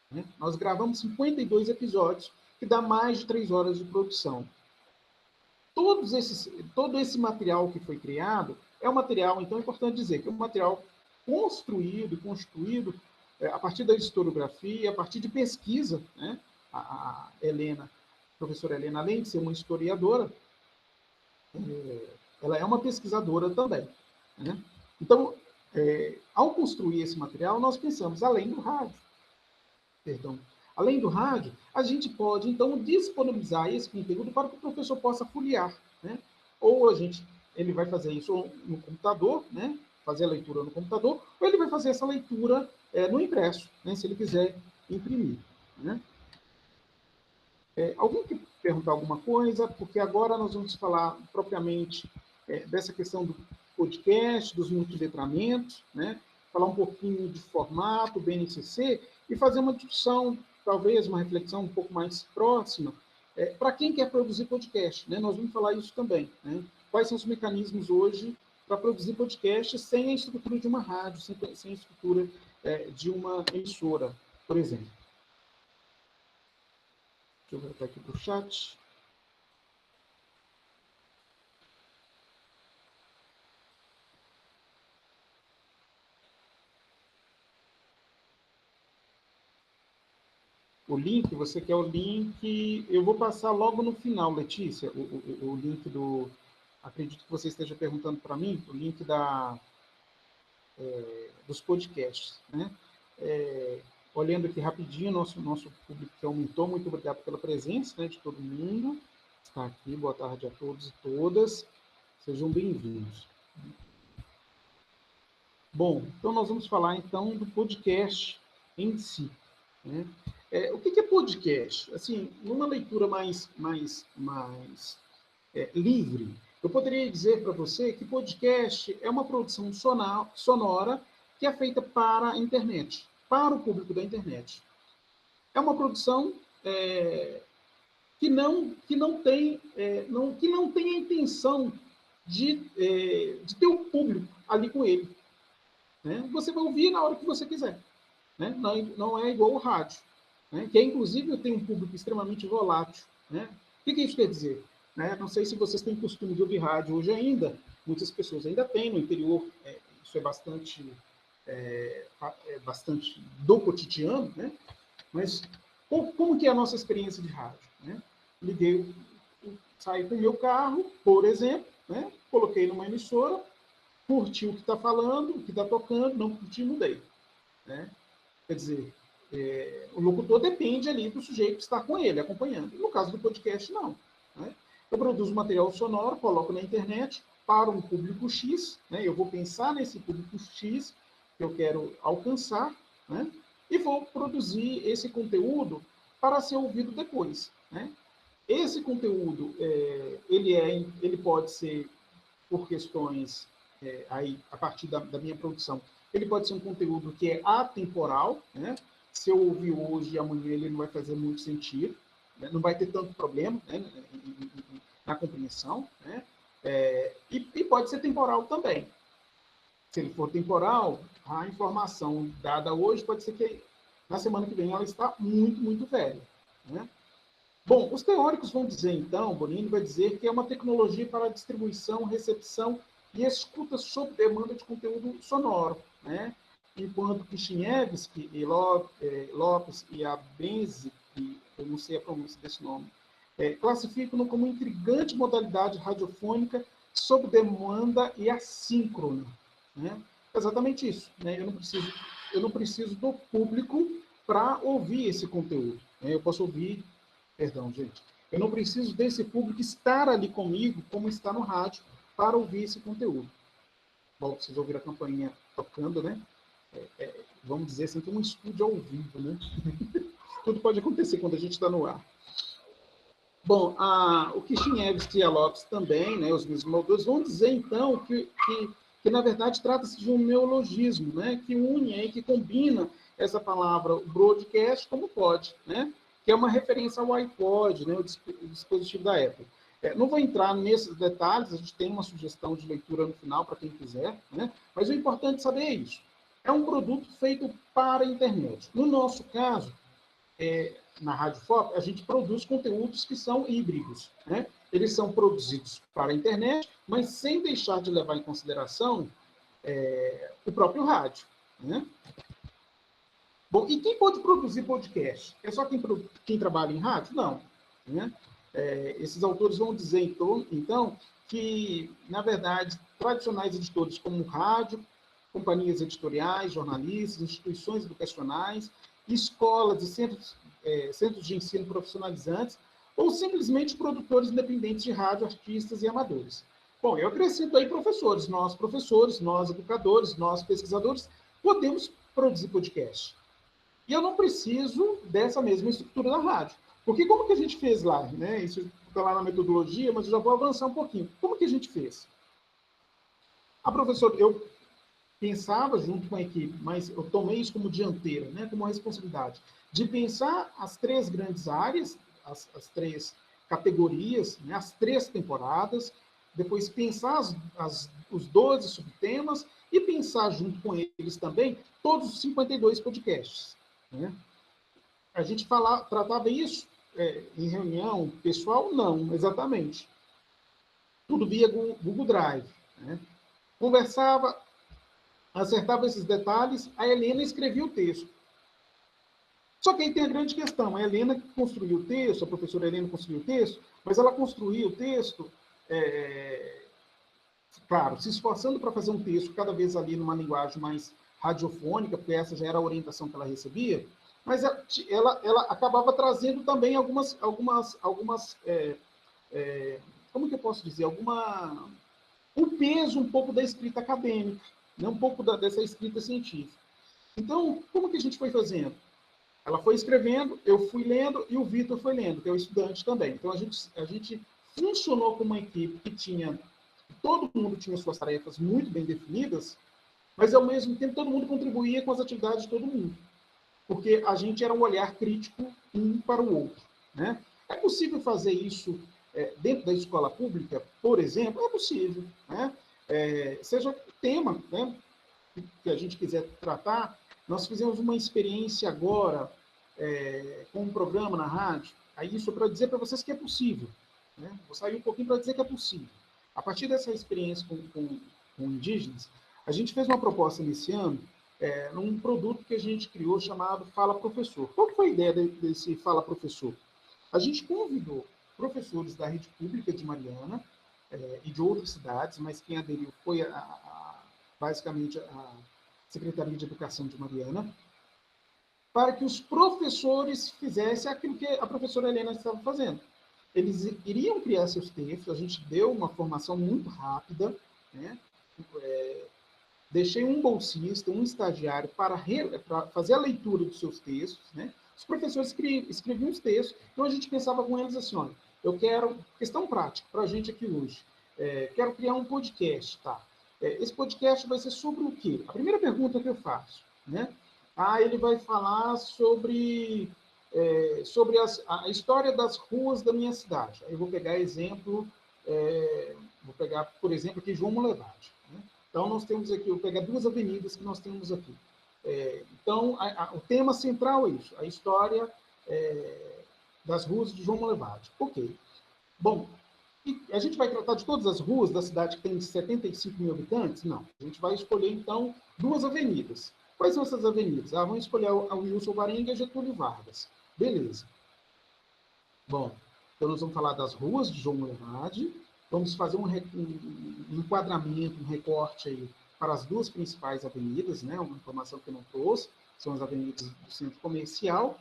né? Nós gravamos 52 episódios, que dá mais de 3 horas de produção. Todo esse material que foi criado é um material, então é importante dizer, que é um material construído e constituído a partir da historiografia, a partir de pesquisa, né? A professora Helena, além de ser uma historiadora, ela é uma pesquisadora também, né? Então, ao construir esse material, nós pensamos, além do rádio, a gente pode, então, disponibilizar esse conteúdo para que o professor possa folhear, né? Ou ele vai fazer isso no computador, né? Fazer a leitura no computador, ou ele vai fazer essa leitura no impresso, né? Se ele quiser imprimir, né? Alguém quer perguntar alguma coisa? Porque agora nós vamos falar propriamente dessa questão do podcast, dos multiletramentos, né? Falar um pouquinho de formato, BNCC, e fazer uma discussão, talvez uma reflexão um pouco mais próxima, para quem quer produzir podcast, né? Nós vamos falar isso também, né? Quais são os mecanismos hoje para produzir podcast sem a estrutura de uma rádio, sem a estrutura de uma emissora, por exemplo. Deixa eu voltar aqui para o chat. O link, você quer o link? Eu vou passar logo no final, Letícia, o link do... Acredito que você esteja perguntando para mim, o link dos podcasts, né? Olhando aqui rapidinho, nosso público que aumentou, muito obrigado pela presença, né, de todo mundo que está aqui. Boa tarde a todos e todas. Sejam bem-vindos. Bom, então nós vamos falar então do podcast em si, né? O que é podcast? Assim, numa leitura mais livre, eu poderia dizer para você que podcast é uma produção sonora que é feita para a internet, para o público da internet. É uma produção que não tem a intenção de ter o público ali com ele. Né? Você vai ouvir na hora que você quiser. Né? Não é igual o rádio, né? Que inclusive tem um público extremamente volátil. Né? O que isso quer dizer? Né? Não sei se vocês têm costume de ouvir rádio hoje ainda, muitas pessoas ainda têm, no interior isso é bastante do cotidiano, né? Mas como que é a nossa experiência de rádio? Né? Saí com o meu carro, por exemplo, né? Coloquei numa emissora, curti o que está falando, o que está tocando, não curti, mudei. Né? Quer dizer, o locutor depende ali do sujeito que está com ele, acompanhando. No caso do podcast, não. Né? Eu produzo material sonoro, coloco na internet para um público X, né? Eu vou pensar nesse público X que eu quero alcançar, né? E vou produzir esse conteúdo para ser ouvido depois. Né? Esse conteúdo, ele pode ser, por questões, aí, a partir da minha produção, ele pode ser um conteúdo que é atemporal, né? Se eu ouvir hoje e amanhã ele não vai fazer muito sentido, né? Não vai ter tanto problema, né? Na compreensão, né? E pode ser temporal também. Se ele for temporal, a informação dada hoje pode ser que na semana que vem ela está muito, muito velha. Né? Bom, os teóricos vão dizer, então, Bonini vai dizer que é uma tecnologia para distribuição, recepção e escuta sob demanda de conteúdo sonoro, né? Enquanto Kishinevsky e Lopes e Abenzi, eu não sei a pronúncia desse nome, classificam-no como intrigante modalidade radiofônica sob demanda e assíncrona. Né? Exatamente isso. Né? Eu não preciso do público para ouvir esse conteúdo. Né? Eu posso ouvir, perdão, gente, eu não preciso desse público estar ali comigo, como está no rádio, para ouvir esse conteúdo. Bom, vocês ouviram a campainha tocando, né? Vamos dizer assim, que é um estúdio ao vivo, né? Tudo pode acontecer quando a gente está no ar. Bom, o Kishinevsky e a Lopes também, né, os mesmos autores, vão dizer, então, que na verdade, trata-se de um neologismo, né, que une aí, que combina essa palavra broadcast como pod, né, que é uma referência ao iPod, né, o dispositivo da Apple. Não vou entrar nesses detalhes, a gente tem uma sugestão de leitura no final para quem quiser, né, mas o importante saber é isso. É um produto feito para a internet. No nosso caso, na Rádio FOP, a gente produz conteúdos que são híbridos. Né? Eles são produzidos para a internet, mas sem deixar de levar em consideração o próprio rádio. Né? Bom, e quem pode produzir podcast? É só quem trabalha em rádio? Não. Né? Esses autores vão dizer, então, que, na verdade, tradicionais editores como rádio, companhias editoriais, jornalistas, instituições educacionais, escolas e centros de ensino profissionalizantes, ou simplesmente produtores independentes de rádio, artistas e amadores. Bom, eu acrescento aí professores, nós educadores, nós pesquisadores, podemos produzir podcast. E eu não preciso dessa mesma estrutura da rádio. Porque como que a gente fez lá? Né? Isso está lá na metodologia, mas eu já vou avançar um pouquinho. Como que a gente fez? A professora, eu pensava junto com a equipe, mas eu tomei isso como dianteira, né, como uma responsabilidade, de pensar as três grandes áreas, as três categorias, né, as três temporadas, depois pensar os 12 subtemas e pensar junto com eles também todos os 52 podcasts. Né? A gente tratava isso em reunião pessoal? Não, exatamente. Tudo via Google Drive. Né? Conversava, acertava esses detalhes, a Helena escrevia o texto. Só que aí tem a grande questão, a Helena construiu o texto, a professora Helena construiu o texto, mas ela construiu o texto, claro, se esforçando para fazer um texto cada vez ali numa linguagem mais radiofônica, porque essa já era a orientação que ela recebia, mas ela acabava trazendo também algumas como que eu posso dizer, um peso um pouco da escrita acadêmica, né? Um pouco dessa escrita científica. Então, como que a gente foi fazendo? Ela foi escrevendo, eu fui lendo e o Vitor foi lendo, que é o estudante também. Então, a gente funcionou como uma equipe que todo mundo tinha suas tarefas muito bem definidas, mas, ao mesmo tempo, todo mundo contribuía com as atividades de todo mundo, porque a gente era um olhar crítico um para o outro, né? É possível fazer isso dentro da escola pública, por exemplo? É possível, né? Seja tema, né, que a gente quiser tratar. Nós fizemos uma experiência agora com um programa na rádio, aí isso para dizer para vocês que é possível, né? Vou sair um pouquinho para dizer que é possível. A partir dessa experiência com indígenas, a gente fez uma proposta nesse ano, num produto que a gente criou chamado Fala Professor. Qual que foi a ideia desse Fala Professor? A gente convidou professores da rede pública de Mariana e de outras cidades, mas quem aderiu foi basicamente a Secretaria de Educação de Mariana, para que os professores fizessem aquilo que a professora Helena estava fazendo. Eles iriam criar seus textos, a gente deu uma formação muito rápida, né? Deixei um bolsista, um estagiário para fazer a leitura dos seus textos, né? Os professores escreviam os textos, então a gente pensava com eles assim, olha, eu quero, questão prática para a gente aqui hoje, quero criar um podcast, tá? Esse podcast vai ser sobre o quê? A primeira pergunta que eu faço, né? Ele vai falar sobre a história das ruas da minha cidade. Aí eu vou pegar por exemplo, aqui João Molevade, né? Então, nós temos aqui, eu vou pegar 2 avenidas que nós temos aqui. Então, o tema central é isso, a história das ruas de João Molevade. Ok. Bom, e a gente vai tratar de todas as ruas da cidade que tem 75 mil habitantes? Não. A gente vai escolher, então, 2 avenidas. Quais são essas avenidas? Vamos escolher a Wilson Varenga e a Getúlio Vargas. Beleza. Bom, então nós vamos falar das ruas de João Molevade, vamos fazer um enquadramento, um recorte aí para as 2 principais avenidas, né? Uma informação que eu não trouxe, são as avenidas do centro comercial,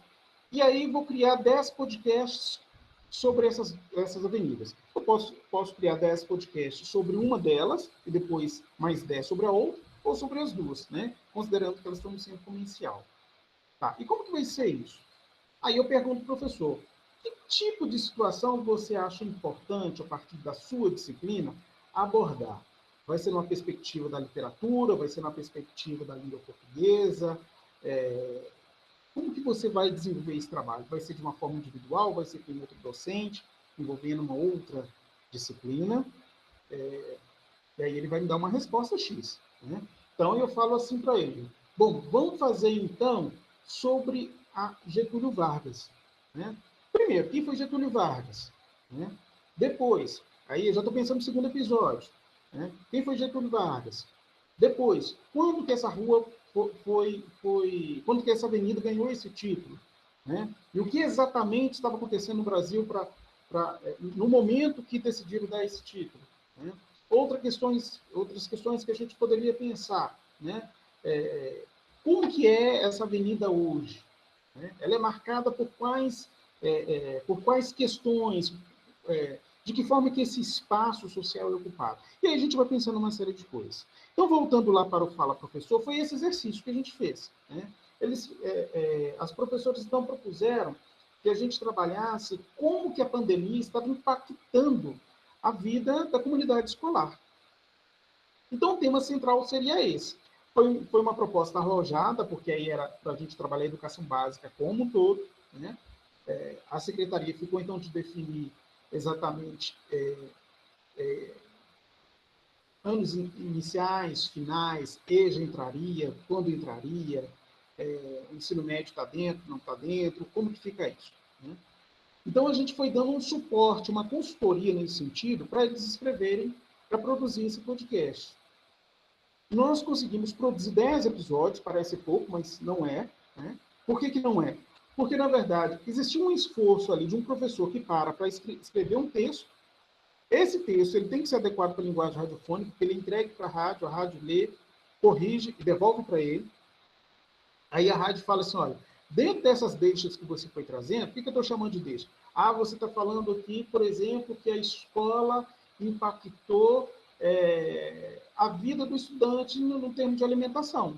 e aí vou criar 10 podcasts sobre essas avenidas. Eu posso criar 10 podcasts sobre uma delas, e depois mais 10 sobre a outra, ou sobre as 2, né? Considerando que elas estão no centro comercial. Tá, e como que vai ser isso? Aí eu pergunto para o professor, que tipo de situação você acha importante, a partir da sua disciplina, abordar? Vai ser numa perspectiva da literatura? Vai ser numa perspectiva da língua portuguesa? Como que você vai desenvolver esse trabalho? Vai ser de uma forma individual? Vai ser com outro docente, envolvendo uma outra disciplina? E aí ele vai me dar uma resposta X, né? Então eu falo assim para ele, bom, vamos fazer então sobre a Getúlio Vargas, né? Primeiro, quem foi Getúlio Vargas, né? Depois, aí eu já estou pensando no segundo episódio, né? Quem foi Getúlio Vargas? Depois, quando que essa rua quando que essa avenida ganhou esse título, né? E o que exatamente estava acontecendo no Brasil no momento que decidiram dar esse título, né? Outras questões que a gente poderia pensar, né? Como que é essa avenida hoje? Né? Ela é marcada por quais questões, de que forma que esse espaço social é ocupado? E aí a gente vai pensando uma série de coisas. Então, voltando lá para o Fala Professor, foi esse exercício que a gente fez, né? As professoras então propuseram que a gente trabalhasse como que a pandemia estava impactando a vida da comunidade escolar. Então, o tema central seria esse. Foi uma proposta arrojada, porque aí era para a gente trabalhar a educação básica como um todo, né? A secretaria ficou, então, de definir exatamente anos iniciais, finais, EJA entraria, quando entraria, o ensino médio está dentro, não está dentro, como que fica isso, né? Então, a gente foi dando um suporte, uma consultoria nesse sentido, para eles escreverem, para produzir esse podcast. Nós conseguimos produzir 10 episódios, parece pouco, mas não é, né? Por que não é? Porque, na verdade, existia um esforço ali de um professor que para escrever um texto. Esse texto ele tem que ser adequado para a linguagem radiofônica, porque ele entregue para a rádio lê, corrige e devolve para ele. Aí a rádio fala assim, olha, dentro dessas deixas que você foi trazendo, o que eu estou chamando de deixa? Você está falando aqui, por exemplo, que a escola impactou a vida do estudante no termo de alimentação.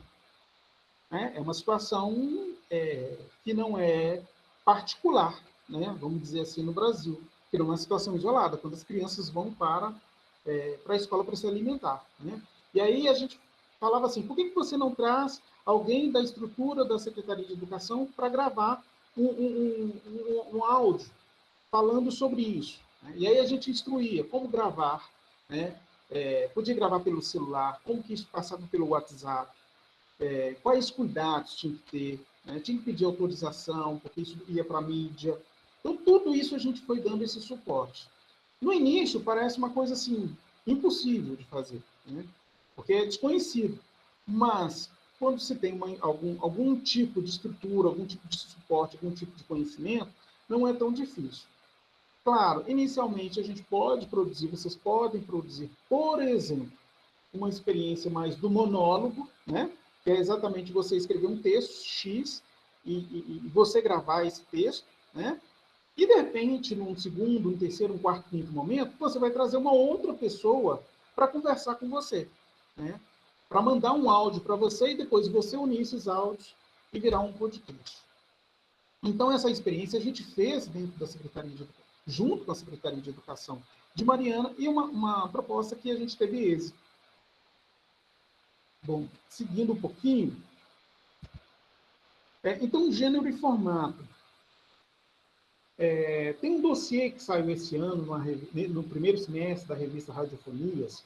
Né? É uma situação que não é particular, né? Vamos dizer assim, no Brasil, que não é uma situação isolada, quando as crianças vão para a escola para se alimentar. Né? E aí a gente falava assim, por que você não traz alguém da estrutura da Secretaria de Educação para gravar um áudio falando sobre isso? E aí a gente instruía como gravar, né? Podia gravar pelo celular, como que isso passava pelo WhatsApp, quais cuidados tinha que ter, né? Tinha que pedir autorização, porque isso ia para a mídia. Então, tudo isso a gente foi dando esse suporte. No início, parece uma coisa assim, impossível de fazer, né? Porque é desconhecido. Mas, quando se tem algum tipo de estrutura, algum tipo de suporte, algum tipo de conhecimento, não é tão difícil. Claro, inicialmente a gente pode produzir, vocês podem produzir, por exemplo, uma experiência mais do monólogo, né? Que é exatamente você escrever um texto X e você gravar esse texto, né? E, de repente, num segundo, um terceiro, um quarto, quinto momento, você vai trazer uma outra pessoa para conversar com você, né? Para mandar um áudio para você e depois você unir esses áudios e virar um podcast. Então, essa experiência a gente fez dentro da Secretaria de Educação, junto com a Secretaria de Educação de Mariana, e uma proposta que a gente teve êxito. Bom, seguindo um pouquinho, então, gênero e formato. Tem um dossiê que saiu esse ano, no primeiro semestre da revista Radiofonias.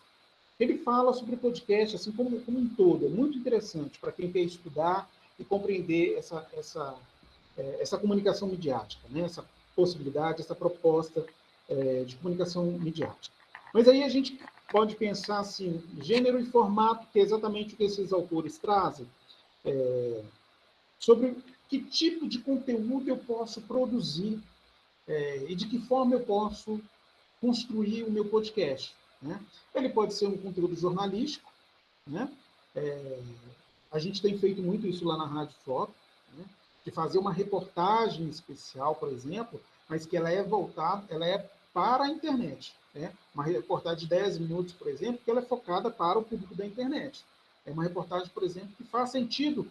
Ele fala sobre podcast, assim como um todo. É muito interessante para quem quer estudar e compreender essa comunicação midiática, né? Essa possibilidade, essa proposta de comunicação midiática. Mas aí a gente pode pensar assim, gênero e formato, que é exatamente o que esses autores trazem, sobre que tipo de conteúdo eu posso produzir e de que forma eu posso construir o meu podcast, né? Ele pode ser um conteúdo jornalístico, né? A gente tem feito muito isso lá na Rádio Foto, né? De fazer uma reportagem especial, por exemplo, mas que ela é voltada, ela é para a internet, né? Uma reportagem de 10 minutos, por exemplo, que ela é focada para o público da internet. É uma reportagem, por exemplo, que faz sentido,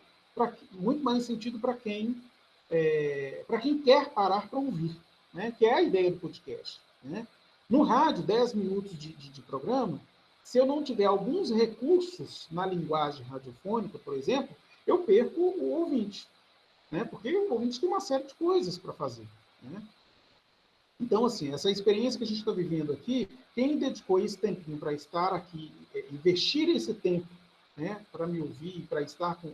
muito mais sentido para quem quer parar para ouvir, né? Que é a ideia do podcast, né? No rádio, 10 minutos de programa, se eu não tiver alguns recursos na linguagem radiofônica, por exemplo, eu perco o ouvinte, né? Porque o ouvinte tem uma série de coisas para fazer, né? Então, assim, essa experiência que a gente está vivendo aqui, quem dedicou esse tempinho para estar aqui, investir esse tempo, né, para me ouvir, para estar com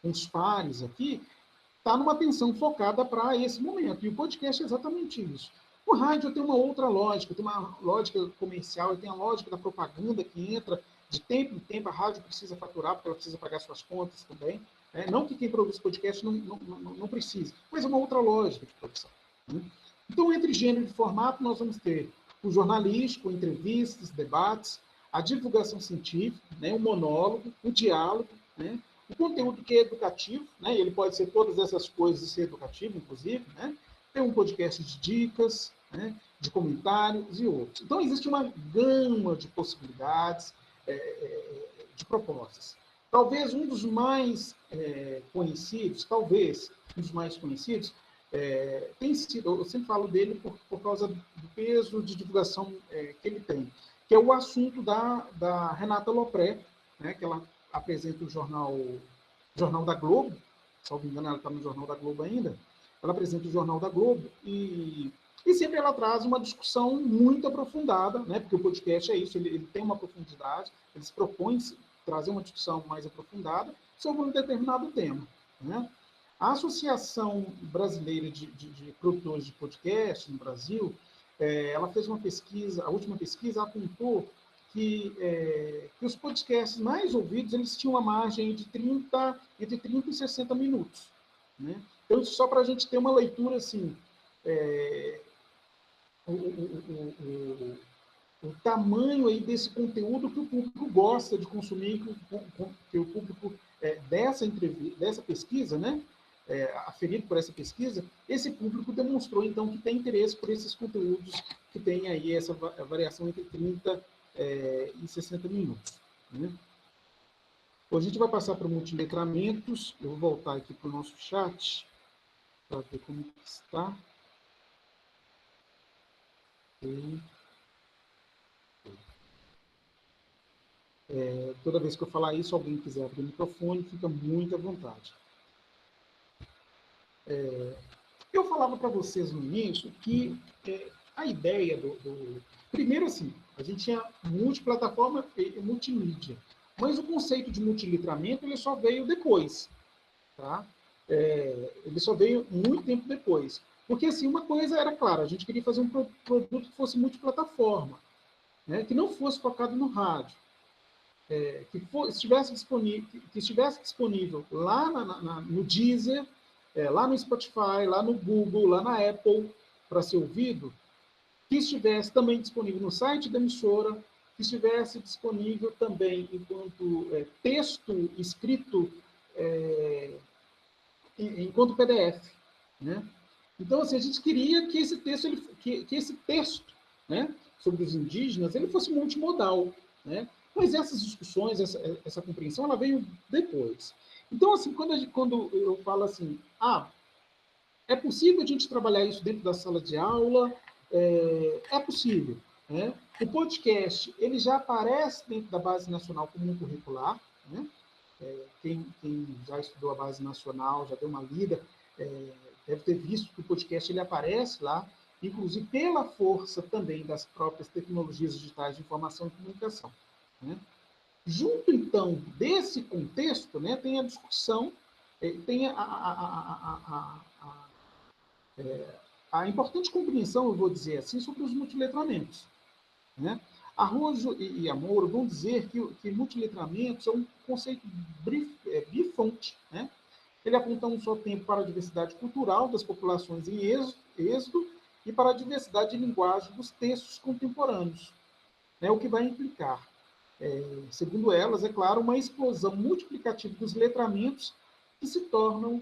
os pares aqui, está numa atenção focada para esse momento. E o podcast é exatamente isso. O rádio tem uma outra lógica, tem uma lógica comercial, tem a lógica da propaganda que entra de tempo em tempo. A rádio precisa faturar, porque ela precisa pagar suas contas também. Né? Não que quem produz podcast não precise, mas é uma outra lógica de produção. Né? Então, entre gênero e formato, nós vamos ter o jornalístico, entrevistas, debates, a divulgação científica, né? O monólogo, o diálogo, né? O conteúdo que é educativo, né? Ele pode ser todas essas coisas e ser educativo, inclusive, né? Tem um podcast de dicas, né? De comentários e outros. Então, existe uma gama de possibilidades, de propostas. Talvez um dos mais conhecidos, tem sido, eu sempre falo dele por causa do peso de divulgação que ele tem, que é o assunto da Renata Lopré, né? Que ela apresenta o Jornal da Globo, se não me engano, ela está no Jornal da Globo ainda. Ela apresenta o Jornal da Globo e sempre ela traz uma discussão muito aprofundada, né? Porque o podcast é isso, ele tem uma profundidade, ele se propõe trazer uma discussão mais aprofundada sobre um determinado tema, né? A Associação Brasileira de Produtores de Podcast no Brasil, ela fez uma pesquisa, a última pesquisa apontou que os podcasts mais ouvidos eles tinham uma margem de entre 30 e 60 minutos. Né? Então, só para a gente ter uma leitura assim, o tamanho aí desse conteúdo que o público gosta de consumir, que o público dessa pesquisa, né? Aferido por essa pesquisa, esse público demonstrou, então, que tem interesse por esses conteúdos que tem aí essa variação entre 30 e 60 minutos. Né? Bom, a gente vai passar para multiletramentos. Eu vou voltar aqui para o nosso chat, para ver como está. Toda vez que eu falar isso, alguém quiser abrir o microfone, fica muito à vontade. Eu falava para vocês no início que a ideia Primeiro, assim, a gente tinha multiplataforma e multimídia, mas o conceito de multiletramento ele só veio depois, tá? Ele só veio muito tempo depois. Porque, assim, uma coisa era clara, a gente queria fazer um produto que fosse multiplataforma, né? Que não fosse focado no rádio, que estivesse disponível lá no Deezer, lá no Spotify, lá no Google, lá na Apple, para ser ouvido, que estivesse também disponível no site da emissora, que estivesse disponível também enquanto texto escrito enquanto PDF, né? Então, assim, a gente queria que esse texto, que esse texto, né, sobre os indígenas, ele fosse multimodal, né? Mas essas discussões, essa compreensão, ela veio depois. Então, assim, quando eu falo assim, é possível a gente trabalhar isso dentro da sala de aula? É possível, né? O podcast, ele já aparece dentro da Base Nacional Comum Curricular, né? Quem já estudou a Base Nacional, já deu uma lida, deve ter visto que o podcast ele aparece lá, inclusive pela força também das próprias tecnologias digitais de informação e comunicação, né? Junto, então, desse contexto, né, tem a discussão, tem a importante compreensão, eu vou dizer assim, sobre os multiletramentos, né? Arrojo e Amoro vão dizer que multiletramentos é um conceito bifonte, né? Ele aponta um só tempo para a diversidade cultural das populações em êxodo e para a diversidade de linguagem dos textos contemporâneos, né? O que vai implicar, segundo elas, é claro, uma explosão multiplicativa que se tornam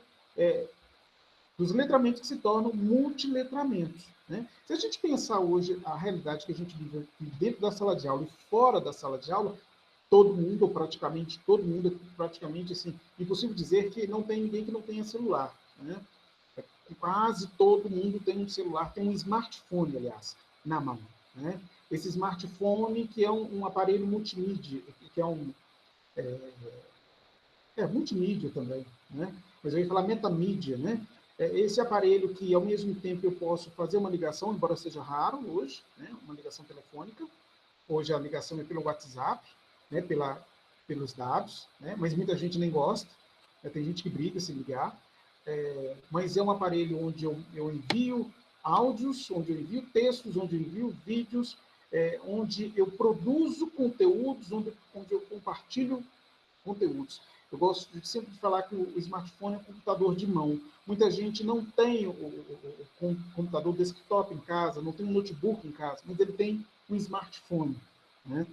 dos letramentos que se tornam multiletramentos, né? Se a gente pensar hoje a realidade que a gente vive dentro da sala de aula e fora da sala de aula, todo mundo, ou praticamente todo mundo, praticamente assim, impossível dizer que não tem ninguém que não tenha celular, né? Quase todo mundo tem um celular, tem um smartphone, aliás, na mão, né? Esse smartphone que é um aparelho multimídia, que é multimídia também, né? Mas eu ia falar metamídia, né? Esse aparelho que, ao mesmo tempo, eu posso fazer uma ligação, embora seja raro hoje, né? Uma ligação telefônica. Hoje a ligação é pelo WhatsApp, né? Pelos dados, né? Mas muita gente nem gosta, né? Tem gente que briga se ligar. Mas é um aparelho onde eu envio áudios, onde eu envio textos, onde eu envio vídeos, onde eu produzo conteúdos, onde eu compartilho conteúdos. Eu gosto sempre de falar que o smartphone é um computador de mão. Muita gente não tem o computador desktop em casa, não tem um notebook em casa, mas ele tem um smartphone, né?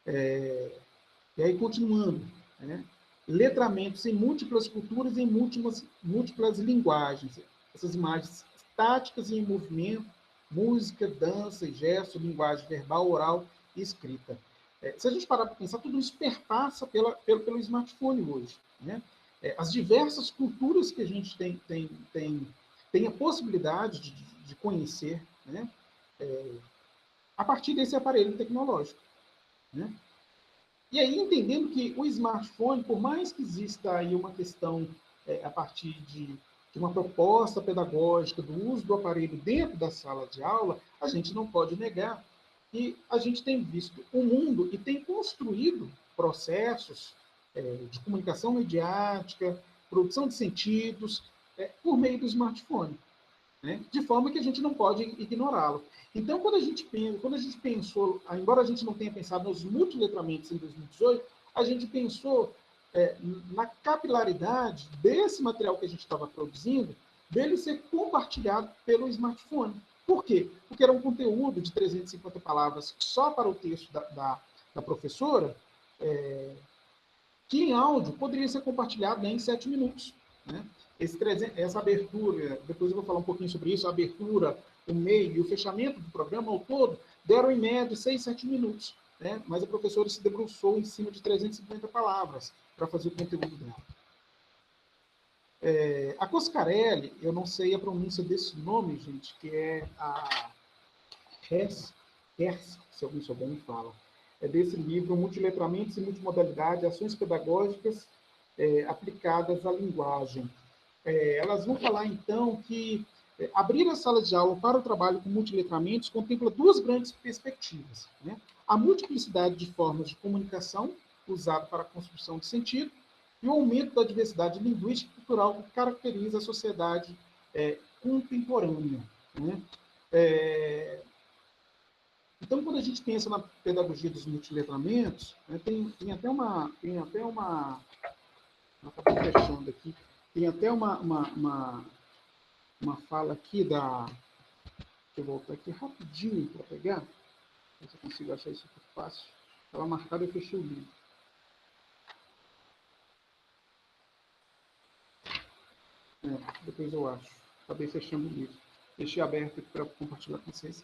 E aí, continuando, né? Letramentos em múltiplas culturas e em múltiplas linguagens. Essas imagens estáticas e em movimento, música, dança e gesto, linguagem verbal, oral e escrita. Se a gente parar para pensar, tudo isso perpassa pelo smartphone hoje, né? As diversas culturas que a gente tem a possibilidade de conhecer, né? A partir desse aparelho tecnológico, né? E aí, entendendo que o smartphone, por mais que exista aí uma questão a partir de uma proposta pedagógica do uso do aparelho dentro da sala de aula, a gente não pode negar que a gente tem visto o mundo e tem construído processos de comunicação mediática, produção de sentidos, por meio do smartphone, né? De forma que a gente não pode ignorá-lo. Então, quando a gente pensou, embora a gente não tenha pensado nos multiletramentos em 2018, a gente pensou na capilaridade desse material que a gente estava produzindo, dele ser compartilhado pelo smartphone. Por quê? Porque era um conteúdo de 350 palavras só para o texto da professora, que em áudio poderia ser compartilhado em 7 minutos, né? Essa abertura, depois eu vou falar um pouquinho sobre isso, a abertura, o meio e o fechamento do programa ao todo deram em média 6, 7 minutos, né? Mas a professora se debruçou em cima de 350 palavras para fazer o conteúdo dela. A Coscarelli, eu não sei a pronúncia desse nome, gente, que é a Hers, se alguém souber me fala. desse livro, Multiletramentos e Multimodalidade, Ações Pedagógicas aplicadas à linguagem. Elas vão falar, então, que abrir a sala de aula para o trabalho com multiletramentos contempla duas grandes perspectivas, né? A multiplicidade de formas de comunicação usada para a construção de sentido e o aumento da diversidade linguística e cultural que caracteriza a sociedade contemporânea, né? Então, quando a gente pensa na pedagogia dos multiletramentos, né, tem até uma acabei fechando aqui, tem até uma fala aqui da... Deixa eu voltar aqui rapidinho para pegar, ver se eu consigo achar isso aqui fácil. Estava marcado e eu fechei o livro. Depois eu acho. Acabei fechando o livro. Deixei aberto aqui para compartilhar com vocês.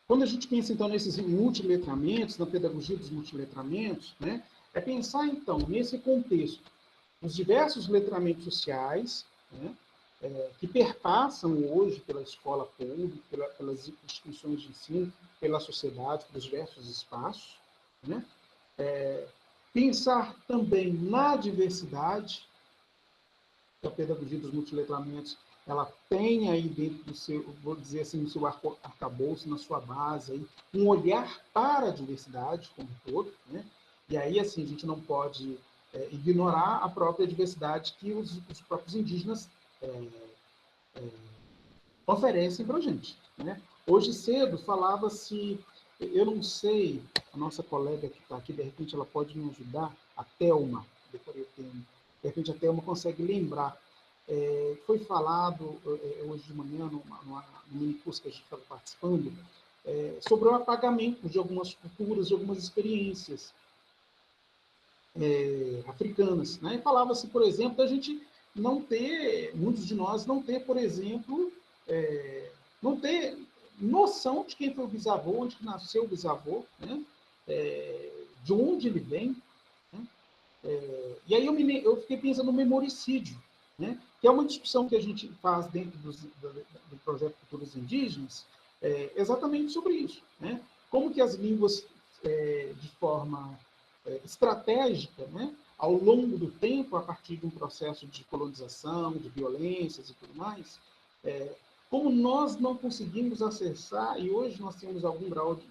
Quando a gente pensa, então, nesses multiletramentos, na pedagogia dos multiletramentos, né, é pensar, então, nesse contexto, os diversos letramentos sociais, né, que perpassam hoje pela escola pública, pelas instituições de ensino, pela sociedade, pelos diversos espaços, né? Pensar também na diversidade, a pedagogia dos multiletramentos, ela tem aí dentro do seu, vou dizer assim, no seu arcabouço, na sua base, aí, um olhar para a diversidade como um todo, né? E aí, assim, a gente não pode ignorar a própria diversidade que os próprios indígenas oferecem para a gente, né? Hoje cedo falava-se, eu não sei, a nossa colega que está aqui, de repente ela pode me ajudar, a Thelma, depois eu tenho, de repente a Thelma consegue lembrar. Foi falado hoje de manhã, no mini curso que a gente estava participando, sobre o apagamento de algumas culturas, de algumas experiências africanas, né? E falava-se, por exemplo, da gente não ter, muitos de nós não ter, por exemplo, não ter noção de quem foi o bisavô, onde nasceu o bisavô, né? De onde ele vem, né? E aí eu fiquei pensando no memoricídio, né? Que é uma discussão que a gente faz dentro do projeto Culturas Indígenas, exatamente sobre isso, né? Como que as línguas, de forma estratégica, né? Ao longo do tempo, a partir de um processo de colonização, de violências e tudo mais, como nós não conseguimos acessar, e hoje nós temos algum grau de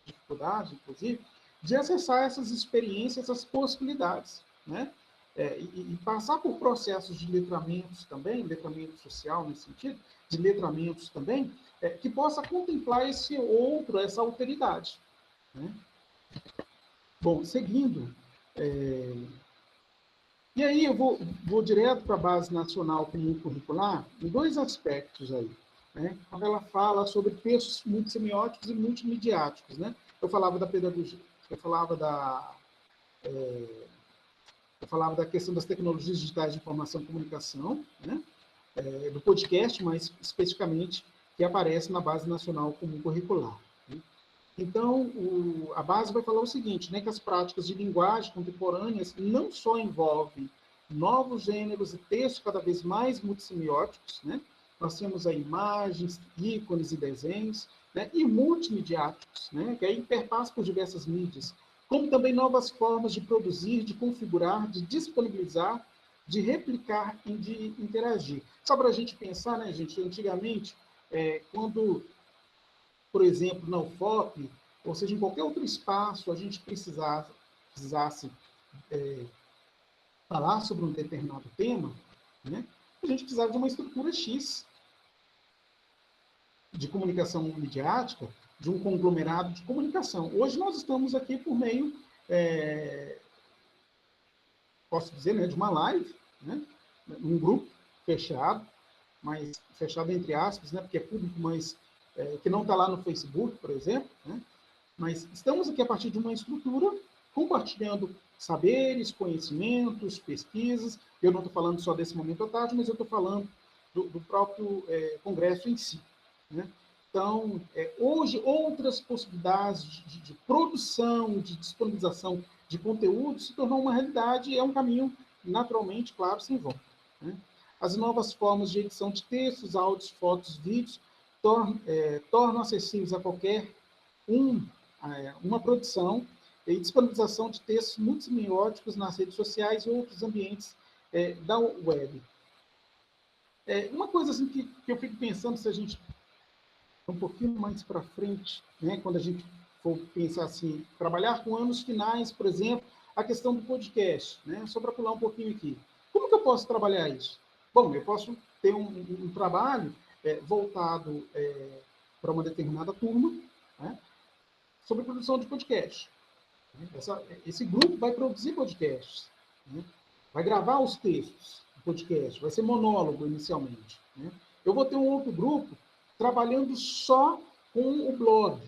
dificuldade, inclusive, de acessar essas experiências, essas possibilidades, né? E passar por processos de letramentos também, letramento social nesse sentido, de letramentos também, que possa contemplar esse outro, essa alteridade, né? Bom, seguindo, e aí eu vou direto para a Base Nacional Comum Curricular, em dois aspectos aí, né? Quando ela fala sobre textos multissemióticos e multimediáticos, né? Eu falava da pedagogia, eu falava da questão das tecnologias digitais de informação e comunicação, né? Do podcast, mais especificamente, que aparece na Base Nacional Comum Curricular. Né? Então, a base vai falar o seguinte, né, que as práticas de linguagem contemporâneas não só envolvem novos gêneros e textos cada vez mais multissemióticos, né? Nós temos aí imagens, ícones e desenhos, né? E multimediáticos, né? Que aí perpassam por diversas mídias, como também novas formas de produzir, de configurar, de disponibilizar, de replicar e de interagir. Só para a gente pensar, né, gente, antigamente, quando, por exemplo, na UFOP, ou seja, em qualquer outro espaço, a gente precisasse falar sobre um determinado tema, né, a gente precisava de uma estrutura X de comunicação midiática, de um conglomerado de comunicação. Hoje nós estamos aqui por meio, posso dizer, né, de uma live, né, um grupo fechado, mas fechado entre aspas, né, porque é público, mas que não está lá no Facebook, por exemplo, né, mas estamos aqui a partir de uma estrutura compartilhando saberes, conhecimentos, pesquisas. Eu não estou falando só desse momento à tarde, mas eu estou falando do próprio congresso em si, né? Então, hoje, outras possibilidades de produção, de disponibilização de conteúdo se tornou uma realidade e é um caminho, naturalmente, claro, sem volta, né? As novas formas de edição de textos, áudios, fotos, vídeos tornam acessíveis a qualquer uma produção e disponibilização de textos multisemióticos nas redes sociais e outros ambientes da web. Uma coisa assim que eu fico pensando, se a gente um pouquinho mais para frente, né, quando a gente for pensar assim, trabalhar com anos finais, por exemplo, a questão do podcast, né, só para pular um pouquinho aqui. Como que eu posso trabalhar isso? Bom, eu posso ter um trabalho voltado para uma determinada turma, né, sobre produção de podcast. Esse grupo vai produzir podcasts, né, vai gravar os textos do podcast, vai ser monólogo inicialmente. Né. Eu vou ter um outro grupo trabalhando só com o blog.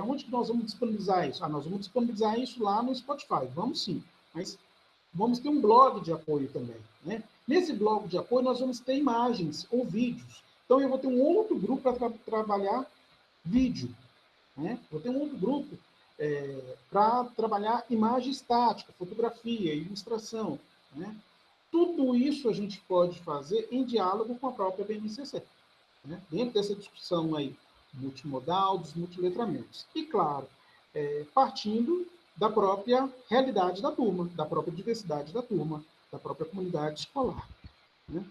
Onde que nós vamos disponibilizar isso? Nós vamos disponibilizar isso lá no Spotify. Vamos sim, mas vamos ter um blog de apoio também. Né? Nesse blog de apoio, nós vamos ter imagens ou vídeos. Então, eu vou ter um outro grupo para trabalhar vídeo. Né? Vou ter um outro grupo para trabalhar imagem estática, fotografia, ilustração. Né? Tudo isso a gente pode fazer em diálogo com a própria BNCC. Né? Dentro dessa discussão aí, multimodal, dos multiletramentos. E, claro, partindo da própria realidade da turma, da própria diversidade da turma, da própria comunidade escolar. Né?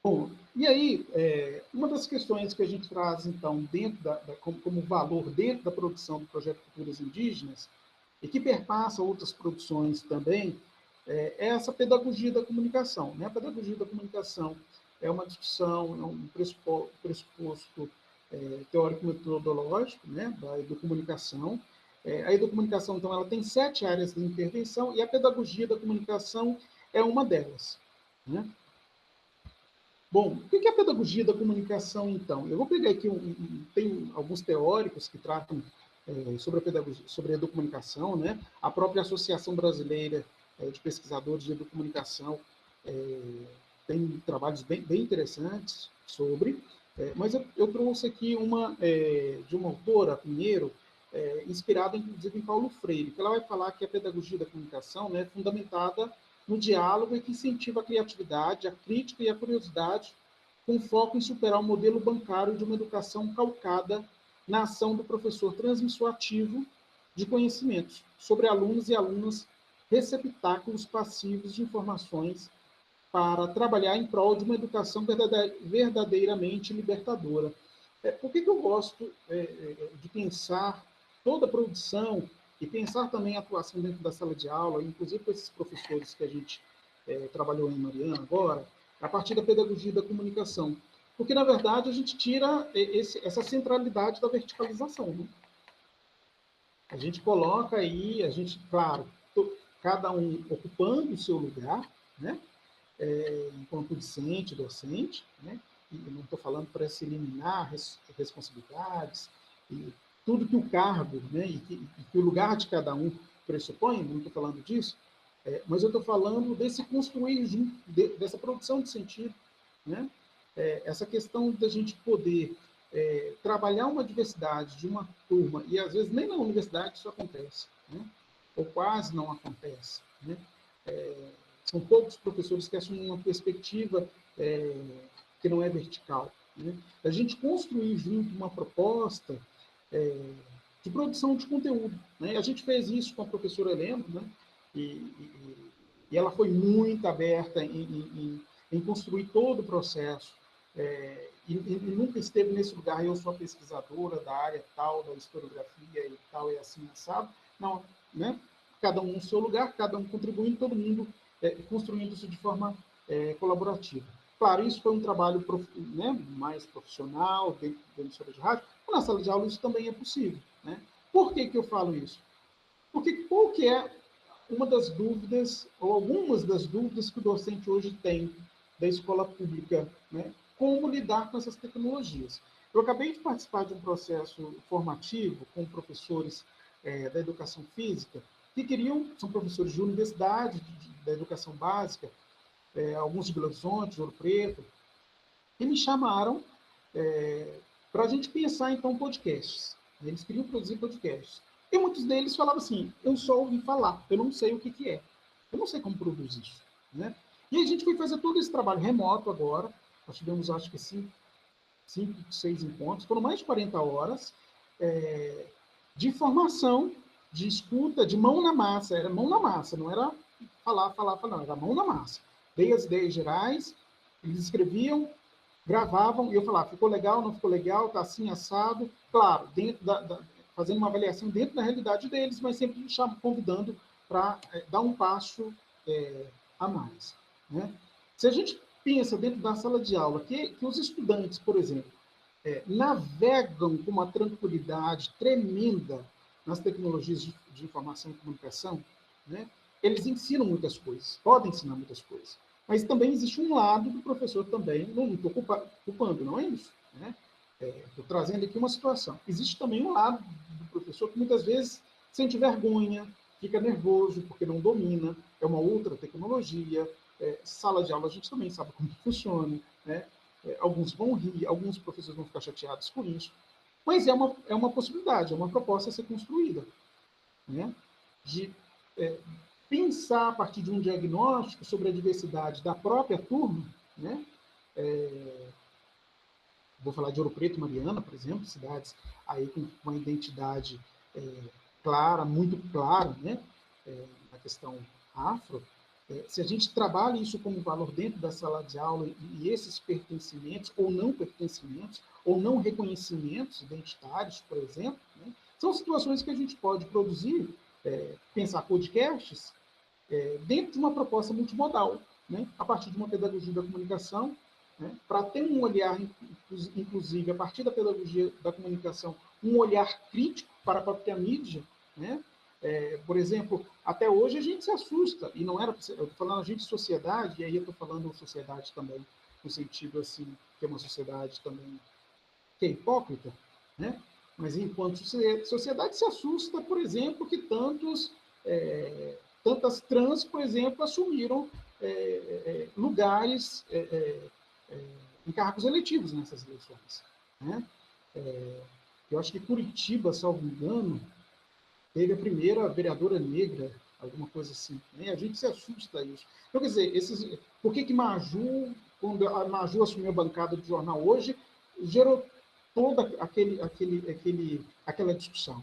Bom, e aí, uma das questões que a gente traz, então, dentro como valor dentro da produção do Projeto Culturas Indígenas, e que perpassa outras produções também, é essa pedagogia da comunicação. Né? A pedagogia da comunicação é uma discussão, é um pressuposto teórico-metodológico, né, da educomunicação. A educomunicação, então, ela tem 7 áreas de intervenção e a pedagogia da comunicação é uma delas. Né? Bom, o que é a pedagogia da comunicação, então? Eu vou pegar aqui, tem alguns teóricos que tratam sobre a pedagogia, sobre a educomunicação, né? A própria Associação Brasileira de Pesquisadores de Educomunicação tem trabalhos bem interessantes sobre, mas eu trouxe aqui uma de uma autora, Pinheiro, inspirada inclusive em Paulo Freire, que ela vai falar que a pedagogia da comunicação, né, é fundamentada no diálogo e que incentiva a criatividade, a crítica e a curiosidade, com foco em superar o modelo bancário de uma educação calcada na ação do professor transmissor ativo de conhecimentos sobre alunos e alunas receptáculos passivos de informações para trabalhar em prol de uma educação verdadeiramente libertadora. Por que eu gosto de pensar toda a produção e pensar também a atuação dentro da sala de aula, inclusive com esses professores que a gente trabalhou em Mariana agora, a partir da pedagogia da comunicação? Porque, na verdade, a gente tira essa centralidade da verticalização. Né? A gente coloca aí, a gente, claro, cada um ocupando o seu lugar, né? Enquanto discente, docente, né? E não estou falando para se eliminar responsabilidades, e tudo que o cargo, né, e que o lugar de cada um pressupõe, não estou falando disso, mas eu estou falando desse construir junto, dessa produção de sentido, né? Essa questão da gente poder trabalhar uma diversidade de uma turma, e às vezes nem na universidade isso acontece, né? Ou quase não acontece, né? São poucos professores que assumem uma perspectiva que não é vertical. Né? A gente construir junto uma proposta de produção de conteúdo. Né? A gente fez isso com a professora Helena, né? e ela foi muito aberta em construir todo o processo. E nunca esteve nesse lugar, eu sou a pesquisadora da área tal, da historiografia e tal, e assim, sabe? Não, né? Cada um no seu lugar, cada um contribuindo, todo mundo construindo isso de forma colaborativa. Claro, isso foi um trabalho né, mais profissional, dentro da emissora de rádio, mas na sala de aula isso também é possível. Né? Por que eu falo isso? Porque qual que é uma das dúvidas, ou algumas das dúvidas que o docente hoje tem da escola pública, né? Como lidar com essas tecnologias. Eu acabei de participar de um processo formativo com professores da educação física, que são professores de universidade, da educação básica, alguns de Belo Horizonte, de Ouro Preto, e me chamaram para a gente pensar, então, podcasts. Eles queriam produzir podcasts. E muitos deles falavam assim, eu só ouvi falar, eu não sei o que é. Eu não sei como produzir isso. Né? E a gente foi fazer todo esse trabalho remoto agora. Nós tivemos, acho que, 5, 6 encontros, foram mais de 40 horas de formação, de escuta, de mão na massa. Era mão na massa, não era falar, não, era mão na massa. Dei as ideias gerais, eles escreviam, gravavam, e eu falava, ficou legal, não ficou legal, está assim, assado. Claro, dentro fazendo uma avaliação dentro da realidade deles, mas sempre convidando para dar um passo a mais. Né? Se a gente pensa dentro da sala de aula que os estudantes, por exemplo, navegam com uma tranquilidade tremenda nas tecnologias de informação e comunicação, né? Eles ensinam muitas coisas, podem ensinar muitas coisas. Mas também existe um lado do professor também, não estou culpando, não é isso. Né? Estou trazendo aqui uma situação. Existe também um lado do professor que muitas vezes sente vergonha, fica nervoso porque não domina, é uma outra tecnologia. Sala de aula a gente também sabe como funciona, né? Alguns vão rir, alguns professores vão ficar chateados com isso, mas é uma possibilidade, é uma proposta a ser construída, né? De pensar a partir de um diagnóstico sobre a diversidade da própria turma, né? Vou falar de Ouro Preto e Mariana, por exemplo, cidades aí com uma identidade clara, muito clara, né? Na questão afro. Se a gente trabalha isso como valor dentro da sala de aula e esses pertencimentos, ou não reconhecimentos identitários, por exemplo, né, são situações que a gente pode produzir, pensar podcasts, dentro de uma proposta multimodal, né, a partir de uma pedagogia da comunicação, né, para ter um olhar, inclusive, a partir da pedagogia da comunicação, um olhar crítico para a própria mídia, né? Por exemplo, até hoje a gente se assusta, e não era, eu estou falando a gente sociedade, e aí eu estou falando sociedade também, no sentido assim, que é uma sociedade também que é hipócrita, né? Mas enquanto sociedade se assusta, por exemplo, que tantas trans, por exemplo, assumiram lugares em cargos eletivos nessas eleições, né? Eu acho que Curitiba, salvo engano, teve a primeira vereadora negra, alguma coisa assim. Né? A gente se assusta a isso. Então, quer dizer, por que Maju, quando a Maju assumiu a bancada do jornal hoje, gerou toda aquela discussão?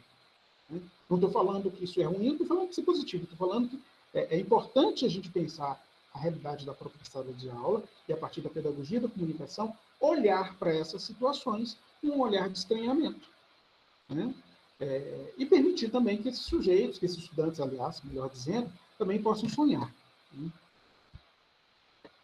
Né? Não estou falando que isso é ruim, não estou falando que isso é positivo, estou falando que é importante a gente pensar a realidade da própria sala de aula e, a partir da pedagogia da comunicação, olhar para essas situações com um olhar de estranhamento. Né? E permitir também que esses sujeitos, que esses estudantes, aliás, melhor dizendo, também possam sonhar. Né?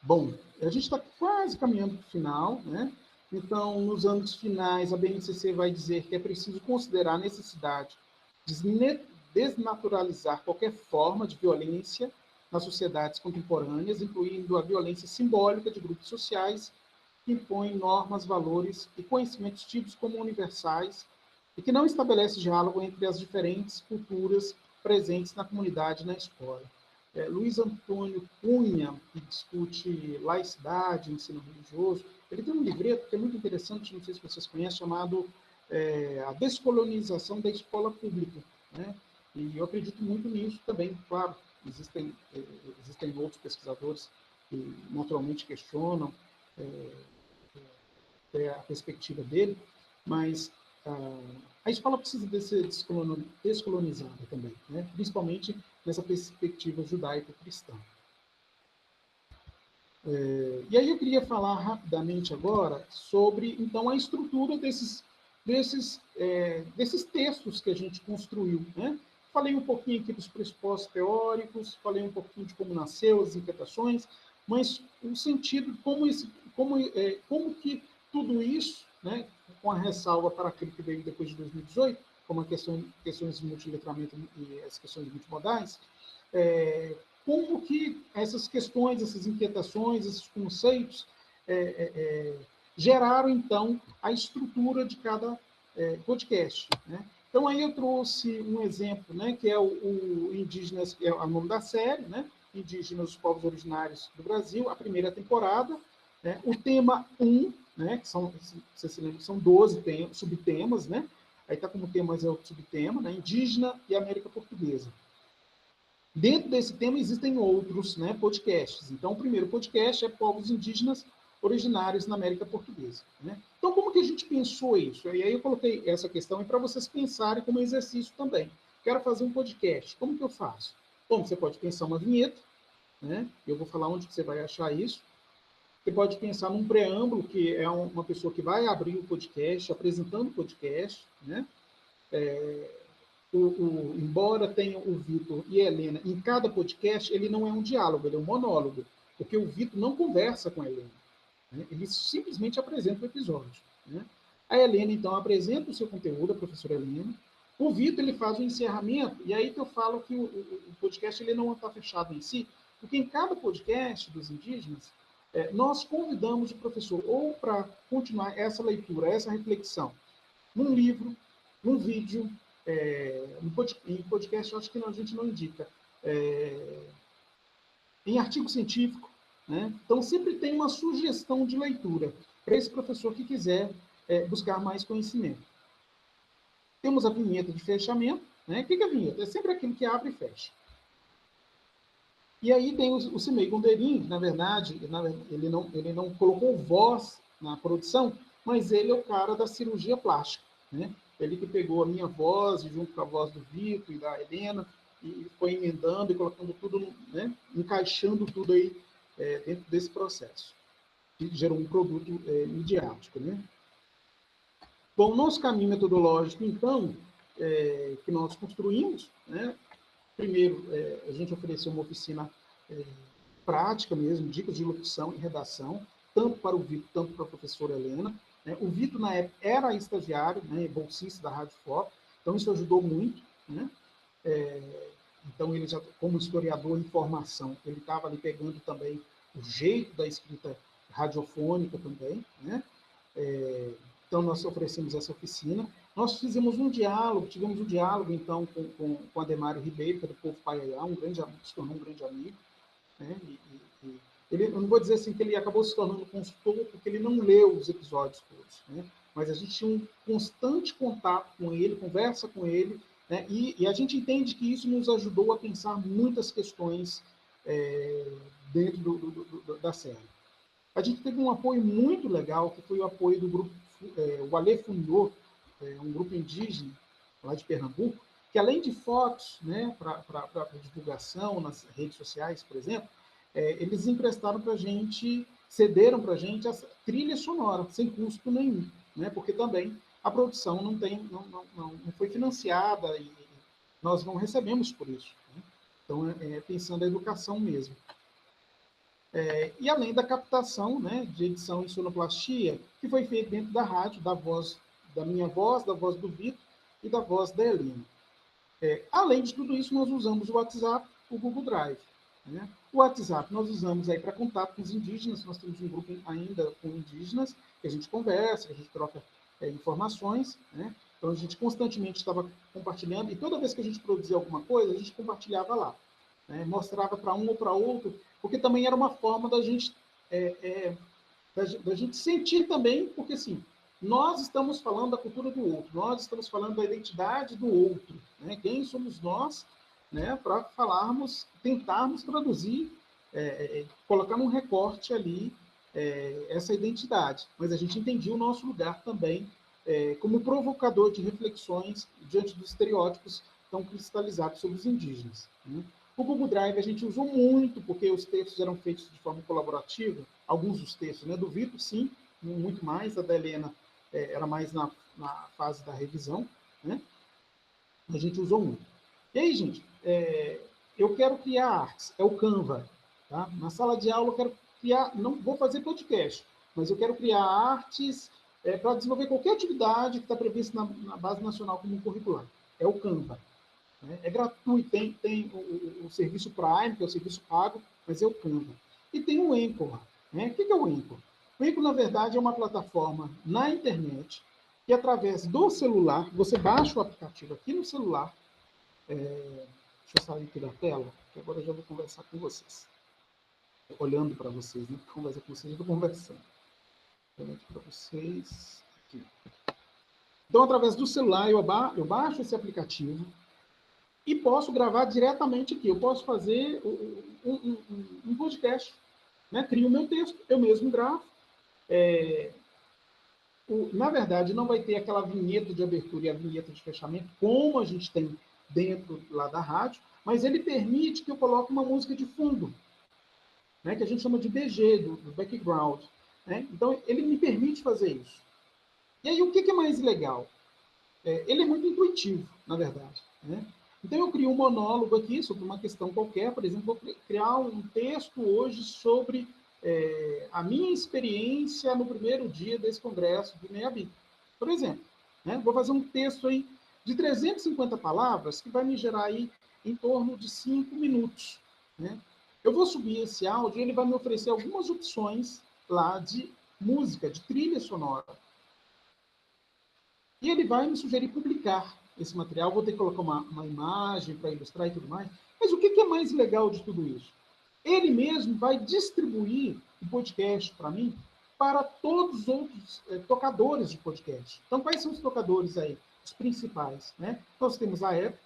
Bom, a gente está quase caminhando para o final, né? Então, nos anos finais, a BNCC vai dizer que é preciso considerar a necessidade de desnaturalizar qualquer forma de violência nas sociedades contemporâneas, incluindo a violência simbólica de grupos sociais que impõem normas, valores e conhecimentos tidos como universais e que não estabelece diálogo entre as diferentes culturas presentes na comunidade e na escola. Luiz Antônio Cunha, que discute laicidade, ensino religioso, ele tem um livreto que é muito interessante, não sei se vocês conhecem, chamado A Descolonização da Escola Pública. Né? E eu acredito muito nisso também, claro, existem outros pesquisadores que naturalmente questionam a perspectiva dele, mas a escola precisa de ser descolonizada também, né? Principalmente nessa perspectiva judaico-cristã. E aí eu queria falar rapidamente agora sobre, então, a estrutura desses textos que a gente construiu, né? Falei um pouquinho aqui dos pressupostos teóricos, falei um pouquinho de como nasceu, as inquietações, mas o sentido, como que tudo isso, né, com a ressalva para aquilo que veio depois de 2018, como a questões de multiletramento e as questões multimodais, como que essas questões, essas inquietações, esses conceitos geraram, então, a estrutura de cada podcast. Né? Então, aí eu trouxe um exemplo, né, que é o Indígenas, que é o nome da série, né? Indígenas, os povos originários do Brasil, a primeira temporada. Né? O tema 1, né, que você se lembra, são 12 subtemas, né? Aí está como tema, mas é o subtema, né? Indígena e América Portuguesa. Dentro desse tema existem outros, né, podcasts. Então, o primeiro podcast é Povos Indígenas originários na América Portuguesa. Né? Então, como que a gente pensou isso? E aí eu coloquei essa questão para vocês pensarem como exercício também. Quero fazer um podcast, como que eu faço? Bom, você pode pensar uma vinheta, né? Eu vou falar onde que você vai achar isso. Você pode pensar num preâmbulo, que é uma pessoa que vai abrir o podcast, apresentando o podcast, né? Embora tenha o Vitor e a Helena em cada podcast, ele não é um diálogo, ele é um monólogo, porque o Vitor não conversa com a Helena, né? Ele simplesmente apresenta o episódio. Né? A Helena, então, apresenta o seu conteúdo, a professora Helena. O Vitor, ele faz o encerramento, e aí que eu falo que o podcast ele não está fechado em si, porque em cada podcast dos indígenas, nós convidamos o professor ou para continuar essa leitura, essa reflexão, num livro, num vídeo, em podcast, eu acho que a gente não indica, em artigo científico. Né? Então, sempre tem uma sugestão de leitura para esse professor que quiser buscar mais conhecimento. Temos a vinheta de fechamento. Né? O que é a vinheta? É sempre aquilo que abre e fecha. E aí tem o Cimei Gonderim, na verdade, ele não colocou voz na produção, mas ele é o cara da cirurgia plástica. Né? Ele que pegou a minha voz, junto com a voz do Vitor e da Helena, e foi emendando e colocando tudo, né? Encaixando tudo aí dentro desse processo, que gerou um produto midiático. Né? Bom, o nosso caminho metodológico, então, que nós construímos, né? Primeiro, a gente ofereceu uma oficina prática mesmo, dicas de locução e redação, tanto para o Vitor, tanto para a professora Helena. Né? O Vitor, na época, era estagiário, né, bolsista da Rádio Foco, então isso ajudou muito. Né? Então, ele já, como historiador em formação, ele estava ali pegando também o jeito da escrita radiofônica também. Né? Então, nós oferecemos essa oficina. Nós fizemos um diálogo, tivemos um diálogo, então, com Ademário Ribeiro, que é do Povo Paiaiá, um grande amigo, se tornou um grande amigo. Né? Ele, eu não vou dizer assim que ele acabou se tornando consultor, porque ele não leu os episódios todos. Né? Mas a gente tinha um constante contato com ele, conversa com ele, né? E a gente entende que isso nos ajudou a pensar muitas questões dentro da série. A gente teve um apoio muito legal, que foi o apoio do grupo, o Alê Funhô, um grupo indígena lá de Pernambuco, que além de fotos, né, para divulgação nas redes sociais, por exemplo, eles emprestaram para a gente, cederam para a gente a trilha sonora, sem custo nenhum, né, porque também a produção não foi financiada e nós não recebemos por isso. Né? Então, pensando a educação mesmo. E além da captação, né, de edição em sonoplastia, que foi feita dentro da rádio, da minha voz, da voz do Vitor e da voz da Helena. Além de tudo isso, nós usamos o WhatsApp, o Google Drive. Né? O WhatsApp nós usamos aí para contato com os indígenas, nós temos um grupo ainda com indígenas, que a gente conversa, que a gente troca informações. Né? Então, a gente constantemente estava compartilhando, e toda vez que a gente produzia alguma coisa, a gente compartilhava lá. Né? Mostrava para um ou para outro, porque também era uma forma da gente sentir também, porque assim, nós estamos falando da cultura do outro, nós estamos falando da identidade do outro, né? Quem somos nós, né, para tentarmos traduzir, colocar num recorte ali essa identidade, mas a gente entendia o nosso lugar também como provocador de reflexões diante dos estereótipos tão cristalizados sobre os indígenas. Né? O Google Drive a gente usou muito, porque os textos eram feitos de forma colaborativa, alguns dos textos, né? Do Vitor, sim, muito mais, a da Helena era mais na fase da revisão, né? A gente usou muito. E aí, gente, eu quero criar artes, é o Canva. Tá? Na sala de aula eu quero criar, não vou fazer podcast, mas eu quero criar artes para desenvolver qualquer atividade que está prevista na Base Nacional Comum Curricular. É o Canva. Né? É gratuito, tem o serviço Prime, que é o serviço pago, mas é o Canva. E tem o Anchor. Né? O que é o Anchor? O Anchor, na verdade, é uma plataforma na internet que, através do celular, você baixa o aplicativo aqui no celular. Deixa eu sair aqui da tela, que agora eu já vou conversar com vocês. Olhando para vocês, né? Conversar com vocês, eu estou conversando. Olhando para vocês. Aqui. Então, através do celular, eu baixo esse aplicativo e posso gravar diretamente aqui. Eu posso fazer um podcast. Né? Crio o meu texto, eu mesmo gravo, Na verdade, não vai ter aquela vinheta de abertura e a vinheta de fechamento, como a gente tem dentro lá da rádio, mas ele permite que eu coloque uma música de fundo, né, que a gente chama de BG, do background. Né? Então, ele me permite fazer isso. E aí, o que é mais legal? Ele é muito intuitivo, na verdade. Né? Então, eu crio um monólogo aqui sobre uma questão qualquer. Por exemplo, vou criar um texto hoje sobre a minha experiência no primeiro dia desse congresso do NEABI, por exemplo. Né? Vou fazer um texto aí de 350 palavras que vai me gerar aí em torno de 5 minutos. Né? Eu vou subir esse áudio e ele vai me oferecer algumas opções lá de música, de trilha sonora. E ele vai me sugerir publicar esse material. Vou ter que colocar uma imagem para ilustrar e tudo mais. Mas o que é mais legal de tudo isso? Ele mesmo vai distribuir o podcast para mim para todos os outros tocadores de podcast. Então, quais são os tocadores aí? Os principais. Né? Nós temos a Apple,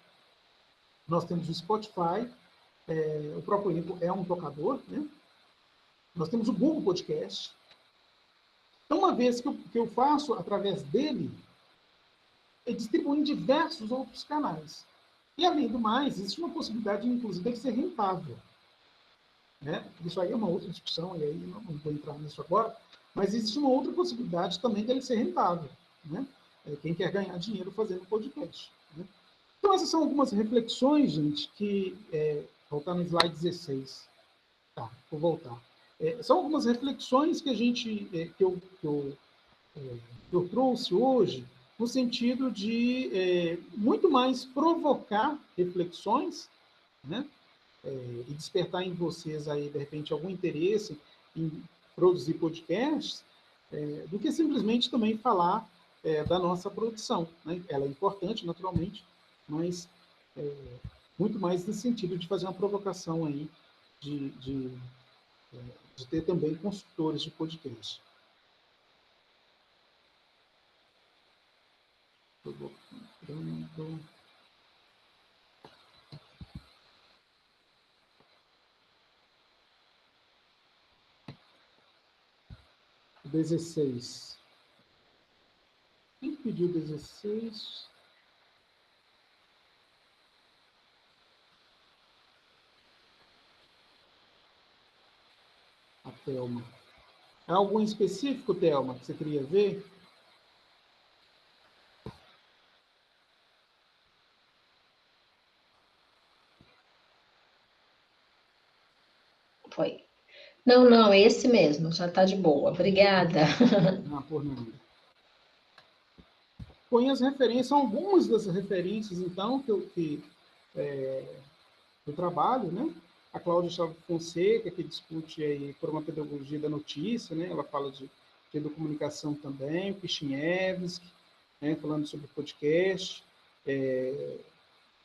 nós temos o Spotify, o próprio Apple é um tocador, né? Nós temos o Google Podcast. Então, uma vez que eu faço através dele, ele distribui em diversos outros canais. E, além do mais, existe uma possibilidade, inclusive, de ser rentável. Né? Isso aí é uma outra discussão, e aí não vou entrar nisso agora, mas existe uma outra possibilidade também dele ser rentável. Né? Quem quer ganhar dinheiro fazendo podcast. Né? Então, essas são algumas reflexões, gente, que... voltar no slide 16. Tá, vou voltar. São algumas reflexões que a gente... que eu trouxe hoje no sentido de muito mais provocar reflexões, né? E despertar em vocês aí, de repente, algum interesse em produzir podcasts, do que simplesmente também falar da nossa produção. Né? Ela é importante, naturalmente, mas muito mais no sentido de fazer uma provocação aí, de ter também consultores de podcast. Pronto. 16. Quem pediu 16? A Thelma. É algum específico, Thelma, que você queria ver? Foi. Não, esse mesmo, já está de boa. Obrigada. Por nada. Põe as referências, algumas das referências, então, que eu trabalho, né? A Cláudia Chave Fonseca, que discute aí por uma pedagogia da notícia, né? Ela fala de educomunicação também, o Kishinevski, né? Falando sobre podcast,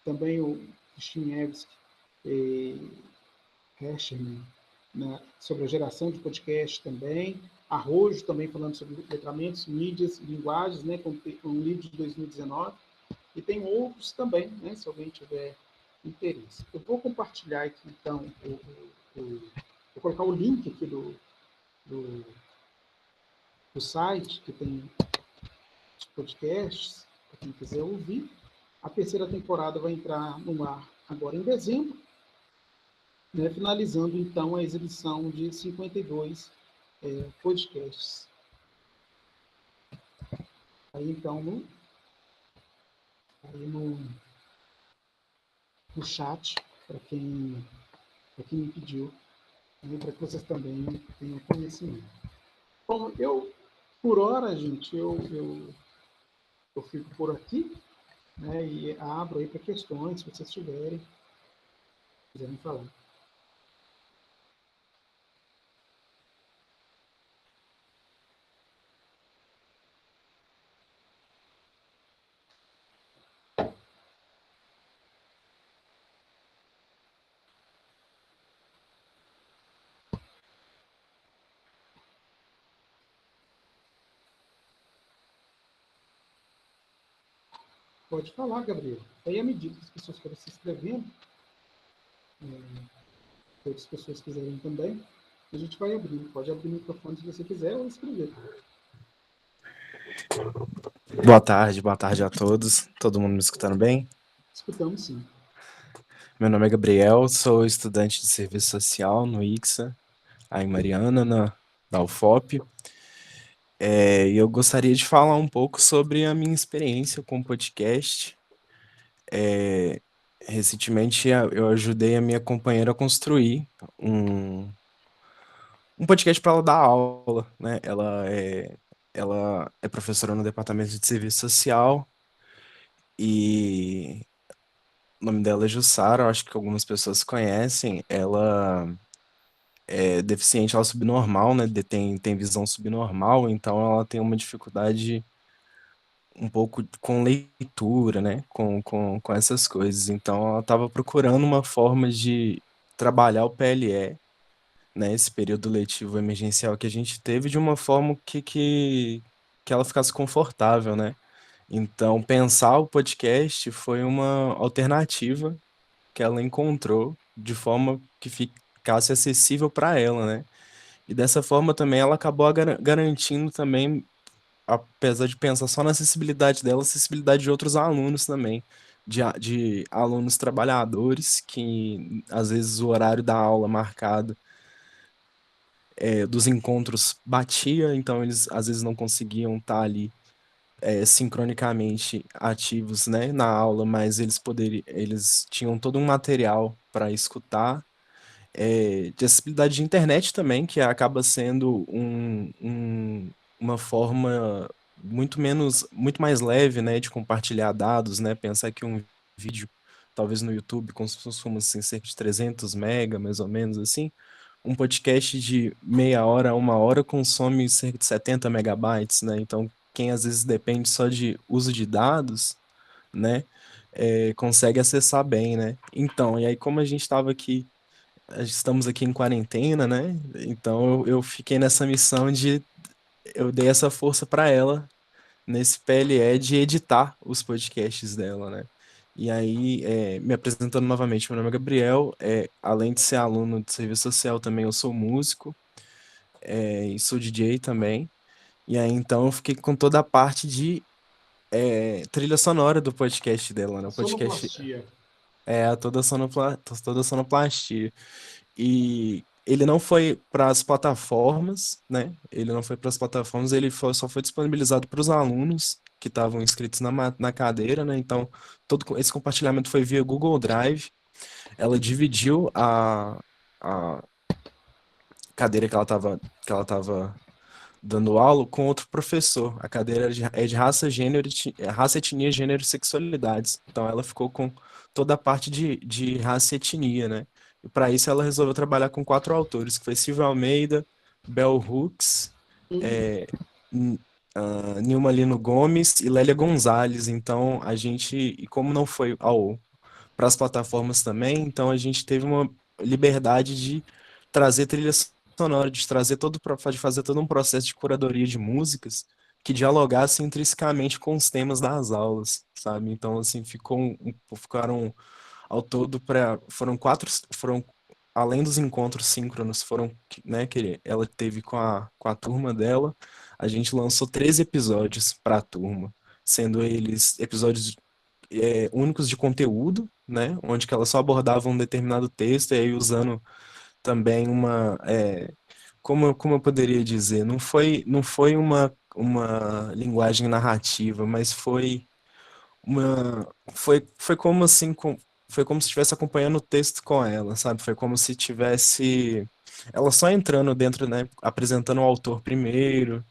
também o Kishinevski Heschman, sobre a geração de podcast também, Arrojo também falando sobre letramentos, mídias e linguagens, né? Com um livro de 2019, e tem outros também, né? Se alguém tiver interesse. Eu vou compartilhar aqui, então, vou colocar o link aqui do site, que tem os podcasts, para quem quiser ouvir. A terceira temporada vai entrar no ar agora em dezembro, né, finalizando, então, a exibição de 52 podcasts. Aí, então, no chat, para quem me pediu, né, para que vocês também tenham conhecimento. Bom, por hora, gente, eu fico por aqui, né, e abro aí para questões, se vocês quiserem falar. Pode falar, Gabriel. Aí, à medida que as pessoas forem se inscrevendo, se outras pessoas quiserem também, A gente vai abrir. Pode abrir o microfone se você quiser ou escrever. Boa tarde a todos. Todo mundo me escutando bem? Escutamos sim. Meu nome é Gabriel, sou estudante de serviço social no ICSA, aí em Mariana, na UFOP. E eu gostaria de falar um pouco sobre a minha experiência com o podcast. É, Recentemente eu ajudei a minha companheira a construir um podcast para ela dar aula, né? Ela é professora no departamento de serviço social e o nome dela é Jussara, eu acho que algumas pessoas conhecem. Ela é deficiente, ela é subnormal, né? Tem visão subnormal, então ela tem uma dificuldade um pouco com leitura, né? Com essas coisas. Então ela estava procurando uma forma de trabalhar o PLE, né? Esse período letivo emergencial que a gente teve, de uma forma que ela ficasse confortável, né? Então, pensar o podcast foi uma alternativa que ela encontrou de forma que ficasse acessível para ela, né? E dessa forma também ela acabou garantindo também, apesar de pensar só na acessibilidade dela, a acessibilidade de outros alunos também, de alunos trabalhadores que às vezes o horário da aula marcado dos encontros batia, então eles às vezes não conseguiam estar ali sincronicamente ativos, né, na aula, mas eles tinham todo um material para escutar, de acessibilidade de internet também, que acaba sendo uma forma muito mais leve, né, de compartilhar dados, né, pensar que um vídeo, talvez no YouTube, consuma assim, cerca de 300 mega, mais ou menos assim, um podcast de meia hora a uma hora consome cerca de 70 megabytes, né, então quem às vezes depende só de uso de dados, né, consegue acessar bem, né. Então, e aí como a gente estava aqui estamos aqui em quarentena, né? Então eu fiquei nessa missão eu dei essa força para ela nesse PLE de editar os podcasts dela, né? E aí, me apresentando novamente, meu nome é Gabriel, além de ser aluno de serviço social também eu sou músico, e sou DJ também. E aí então eu fiquei com toda a parte de trilha sonora do podcast dela, né? O podcast Sonoplastia. toda a sonoplastia. E ele não foi para as plataformas, né? Ele não foi para as plataformas, só foi disponibilizado para os alunos que estavam inscritos na cadeira, né? Então, todo esse compartilhamento foi via Google Drive. Ela dividiu a cadeira que ela tava dando aula com outro professor. A cadeira é de raça, gênero, raça, etnia, gênero e sexualidades. Então ela ficou com toda a parte de raça e etnia, né? E para isso ela resolveu trabalhar com 4 autores, que foi Silvia Almeida, Bell Hooks, é, Nilma Lino Gomes e Lélia Gonzalez. Então e como não foi para as plataformas também, então a gente teve uma liberdade de trazer trilha sonora, de fazer todo um processo de curadoria de músicas que dialogasse intrinsecamente com os temas das aulas, sabe? Então, assim, ficaram ao todo foram além dos encontros síncronos, né, que ela teve com a turma dela, a gente lançou 13 episódios para a turma, sendo eles episódios únicos de conteúdo, né, onde que ela só abordava um determinado texto e aí usando também como eu poderia dizer, não foi uma linguagem narrativa, mas foi como assim, foi como se estivesse acompanhando o texto com ela, sabe? Foi como se tivesse ela só entrando dentro, né, apresentando o autor primeiro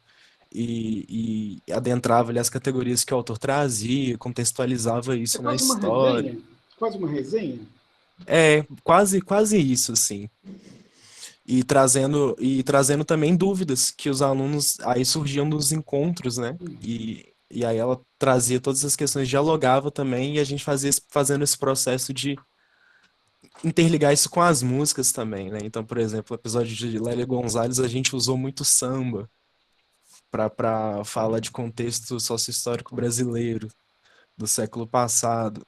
e adentrava ali as categorias que o autor trazia, contextualizava É isso na quase uma história. resenha? Quase uma resenha? Quase isso, assim. E trazendo também dúvidas que os alunos aí surgiam nos encontros, né? E aí ela trazia todas as questões, dialogava também, e a gente fazendo esse processo de interligar isso com as músicas também, né? Então, por exemplo, o episódio de Lélia Gonzalez, a gente usou muito samba para falar de contexto sócio-histórico brasileiro do século passado.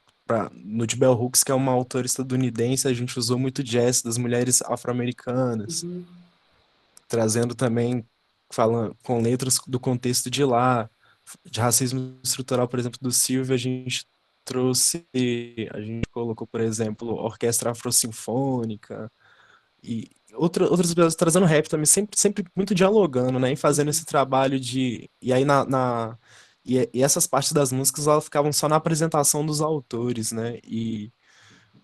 No de Bell Hooks, que é uma autora estadunidense, a gente usou muito jazz das mulheres afro-americanas. trazendo também, falando com letras do contexto de lá, de racismo estrutural, por exemplo, do Silvio, a gente colocou, por exemplo, orquestra afrosinfônica e outras pessoas trazendo rap também, sempre muito dialogando, né, e fazendo esse trabalho de, e aí e essas partes das músicas, elas ficavam só na apresentação dos autores, né, e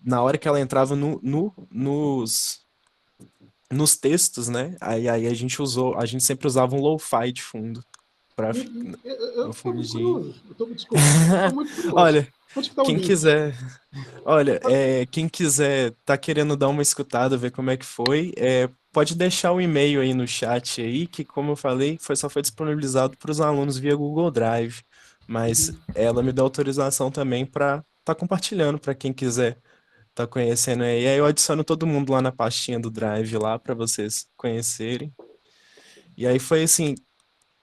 na hora que ela entrava nos textos, né, aí a gente sempre usava um lo-fi de fundo, pra, Eu um estou muito fundinho. curioso. Desculpa, eu estou muito curioso. Olha, Onde que está o quem link? quiser, olha, quem quiser tá querendo dar uma escutada, ver como é que foi, pode deixar o e-mail aí no chat aí, que como eu falei, só foi disponibilizado para os alunos via Google Drive, mas ela me dá autorização também para tá compartilhando para quem quiser tá conhecendo aí eu adiciono todo mundo lá na pastinha do Drive lá para vocês conhecerem. E aí foi assim,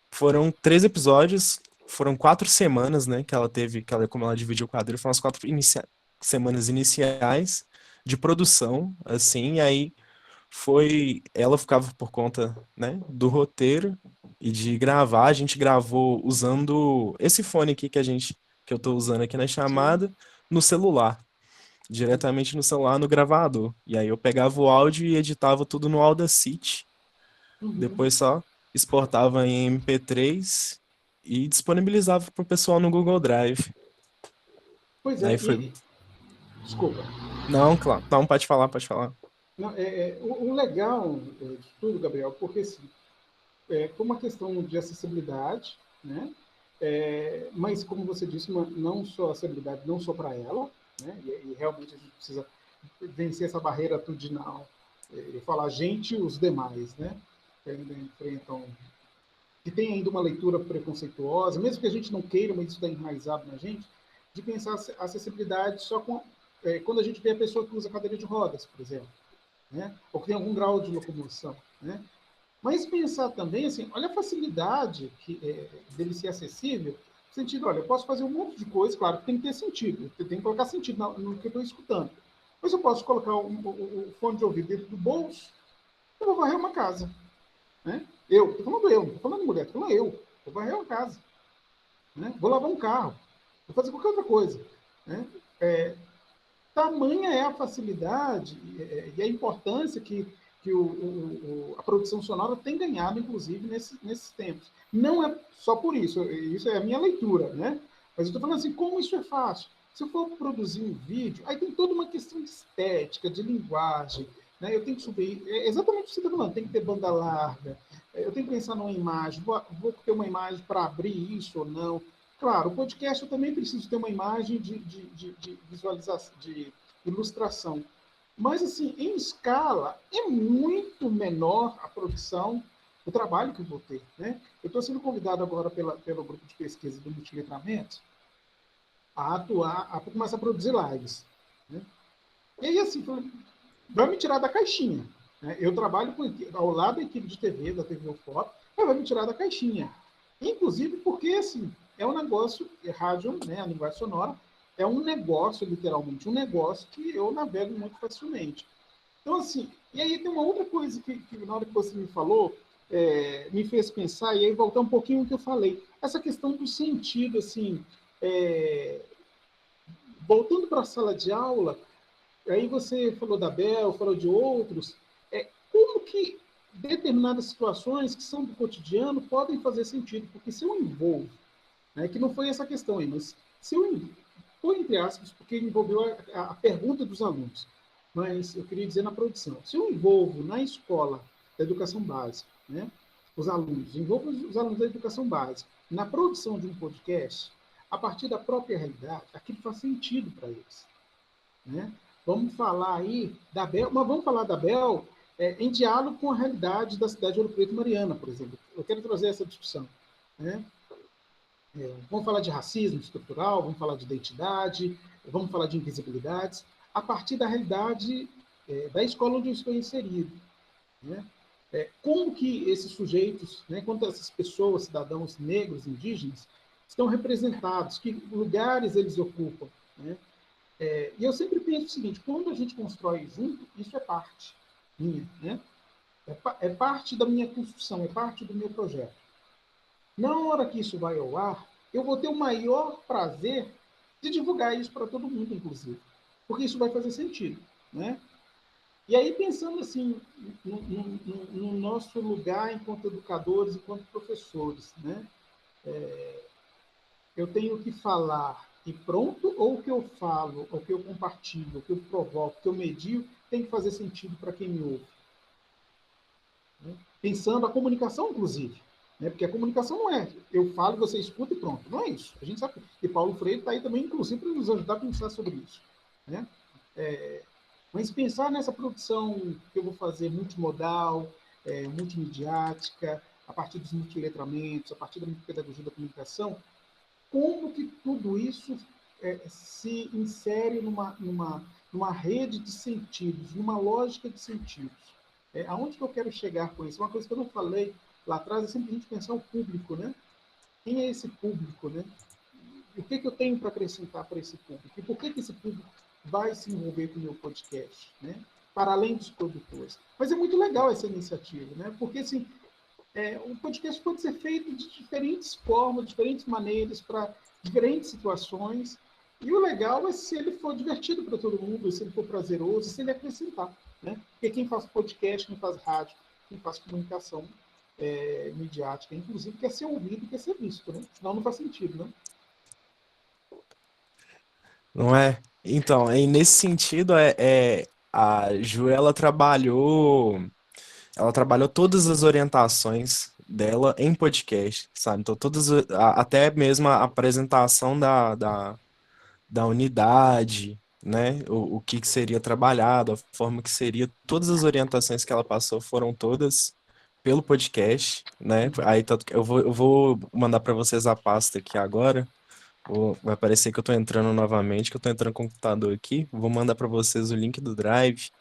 foram 3 episódios, foram 4 semanas, né, que ela teve, como ela dividiu o quadro, foram as semanas iniciais de produção, assim, e aí ela ficava por conta, né, do roteiro e de gravar, a gente gravou usando esse fone aqui que eu tô usando aqui na Sim. chamada, no celular, diretamente no celular, no gravador. E aí eu pegava o áudio e editava tudo no Audacity, Uhum. depois só exportava em MP3 e disponibilizava para o pessoal no Google Drive. Pois Aí é, foi. desculpa. Não, claro. Não, pode falar, pode falar. Não, o legal de tudo, Gabriel, porque assim, por uma questão de acessibilidade, né? Mas como você disse, não só acessibilidade, não só para ela, né? E realmente a gente precisa vencer essa barreira atitudinal e falar a gente e os demais, né? Que ainda enfrentam, que tem ainda uma leitura preconceituosa, mesmo que a gente não queira, mas isso está enraizado na gente, de pensar a acessibilidade só quando a gente vê a pessoa que usa cadeira de rodas, por exemplo, né? Ou que tem algum grau de locomoção, né? Mas pensar também, assim, olha a facilidade dele ser acessível, no sentido, olha, eu posso fazer um monte de coisa, claro que tem que ter sentido, tem que colocar sentido no que eu estou escutando. Mas eu posso colocar o fone de ouvido dentro do bolso e vou varrer uma casa, né? Estou falando eu, não estou falando mulher, estou falando eu. Vou varrer uma casa, né? Vou lavar um carro, vou fazer qualquer outra coisa, né? Tamanha é a facilidade e a importância que a produção sonora tem ganhado, inclusive, nesses tempos. Não é só por isso é a minha leitura, né? Mas eu estou falando assim, como isso é fácil? Se eu for produzir um vídeo, aí tem toda uma questão de estética, de linguagem, né? Eu tenho que subir, exatamente o que você está falando, tem que ter banda larga, eu tenho que pensar numa imagem, vou ter uma imagem para abrir isso ou não. Claro, o podcast eu também preciso ter uma imagem de visualização, de ilustração. Mas, assim, em escala, é muito menor a produção, o trabalho que eu vou ter. Né? Eu estou sendo convidado agora pelo grupo de pesquisa do Multiletramento a atuar, a começar a produzir lives. Né? E aí, assim, vai me tirar da caixinha. Né? Eu trabalho ao lado da equipe de TV, da TV Foto, mas vai me tirar da caixinha. Inclusive porque, assim, é um negócio, rádio, né, a linguagem sonora, é um negócio, literalmente, um negócio que eu navego muito facilmente. Então, assim, e aí tem uma outra coisa que na hora que você me falou, me fez pensar, e aí voltar um pouquinho o que eu falei. Essa questão do sentido, assim, voltando para a sala de aula, aí você falou da Bel, falou de outros, como que determinadas situações que são do cotidiano podem fazer sentido? Porque se eu envolvo, né, que não foi essa questão aí, mas se eu foi entre aspas, porque envolveu a pergunta dos alunos, mas eu queria dizer na produção. Se eu envolvo na escola da educação básica, né, envolvo os alunos da educação básica na produção de um podcast, a partir da própria realidade, aquilo faz sentido para eles. Né? Vamos falar aí da Bel, mas vamos falar da Bel em diálogo com a realidade da cidade de Ouro Preto e Mariana, por exemplo. Eu quero trazer essa discussão. Né? Vamos falar de racismo estrutural, vamos falar de identidade, vamos falar de invisibilidades, a partir da realidade da escola onde eu estou inserido. Né? Como que esses sujeitos, né, quanto essas pessoas, cidadãos negros, indígenas, estão representados, que lugares eles ocupam. Né? E eu sempre penso o seguinte, quando a gente constrói junto, isso é parte minha. Né? É parte da minha construção, é parte do meu projeto. Na hora que isso vai ao ar, eu vou ter o maior prazer de divulgar isso para todo mundo, inclusive, porque isso vai fazer sentido, né? E aí, pensando assim, no nosso lugar enquanto educadores, enquanto professores, né? Eu tenho que falar e pronto, ou o que eu falo, ou o que eu compartilho, o que eu provoco, o que eu medio, tem que fazer sentido para quem me ouve. Né? Pensando a comunicação, inclusive. Né? Porque a comunicação não é eu falo, você escuta e pronto. Não é isso. A gente sabe. E Paulo Freire está aí também, inclusive, para nos ajudar a pensar sobre isso. Né? Mas pensar nessa produção que eu vou fazer multimodal, multimediática, a partir dos multiletramentos, a partir da pedagogia da comunicação, como que tudo isso se insere numa rede de sentidos, numa lógica de sentidos. Aonde que eu quero chegar com isso? Uma coisa que eu não falei lá atrás é sempre a gente pensar o público, né? Quem é esse público, né? E o que eu tenho para acrescentar para esse público? E por que esse público vai se envolver com o meu podcast, né? Para além dos produtores. Mas é muito legal essa iniciativa, né? Porque, assim, o podcast pode ser feito de diferentes formas, diferentes maneiras, para diferentes situações. E o legal é se ele for divertido para todo mundo, se ele for prazeroso, se ele acrescentar. Né? Porque quem faz podcast, quem faz rádio, quem faz comunicação midiática, inclusive, quer ser ouvido, quer ser visto. Né? Senão não faz sentido. Né? Não é? Então, aí nesse sentido, a Ju, ela trabalhou todas as orientações dela em podcast, sabe? Então, até mesmo a apresentação da unidade, né? O que seria trabalhado, a forma que seria, todas as orientações que ela passou foram todas pelo podcast, né? Aí eu vou mandar para vocês a pasta aqui agora. Vai parecer que eu tô entrando novamente, que eu tô entrando com o computador aqui. Vou mandar para vocês o link do Drive.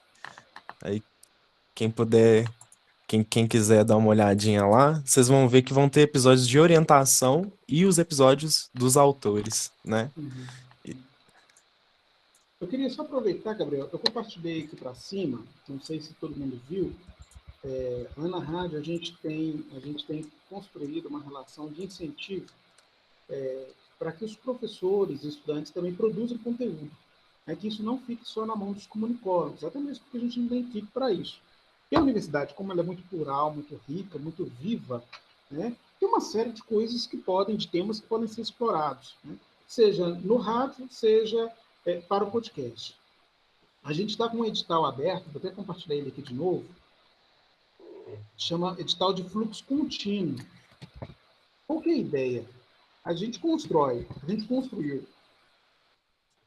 Aí quem puder, quem quiser dar uma olhadinha lá, vocês vão ver que vão ter episódios de orientação e os episódios dos autores, né? Uhum. E- Eu queria só aproveitar, Gabriel, eu compartilhei aqui para cima, não sei se todo mundo viu, lá na rádio a gente tem construído uma relação de incentivo para que os professores e estudantes também produzam conteúdo. Que isso não fique só na mão dos comunicólogos, até mesmo porque a gente não tem equipe para isso. E a universidade, como ela é muito plural, muito rica, muito viva, né, tem uma série de coisas de temas que podem ser explorados, né, seja no rádio, seja para o podcast. A gente está com um edital aberto, vou até compartilhar ele aqui de novo, chama edital de fluxo contínuo. Qual que é a ideia? A gente construiu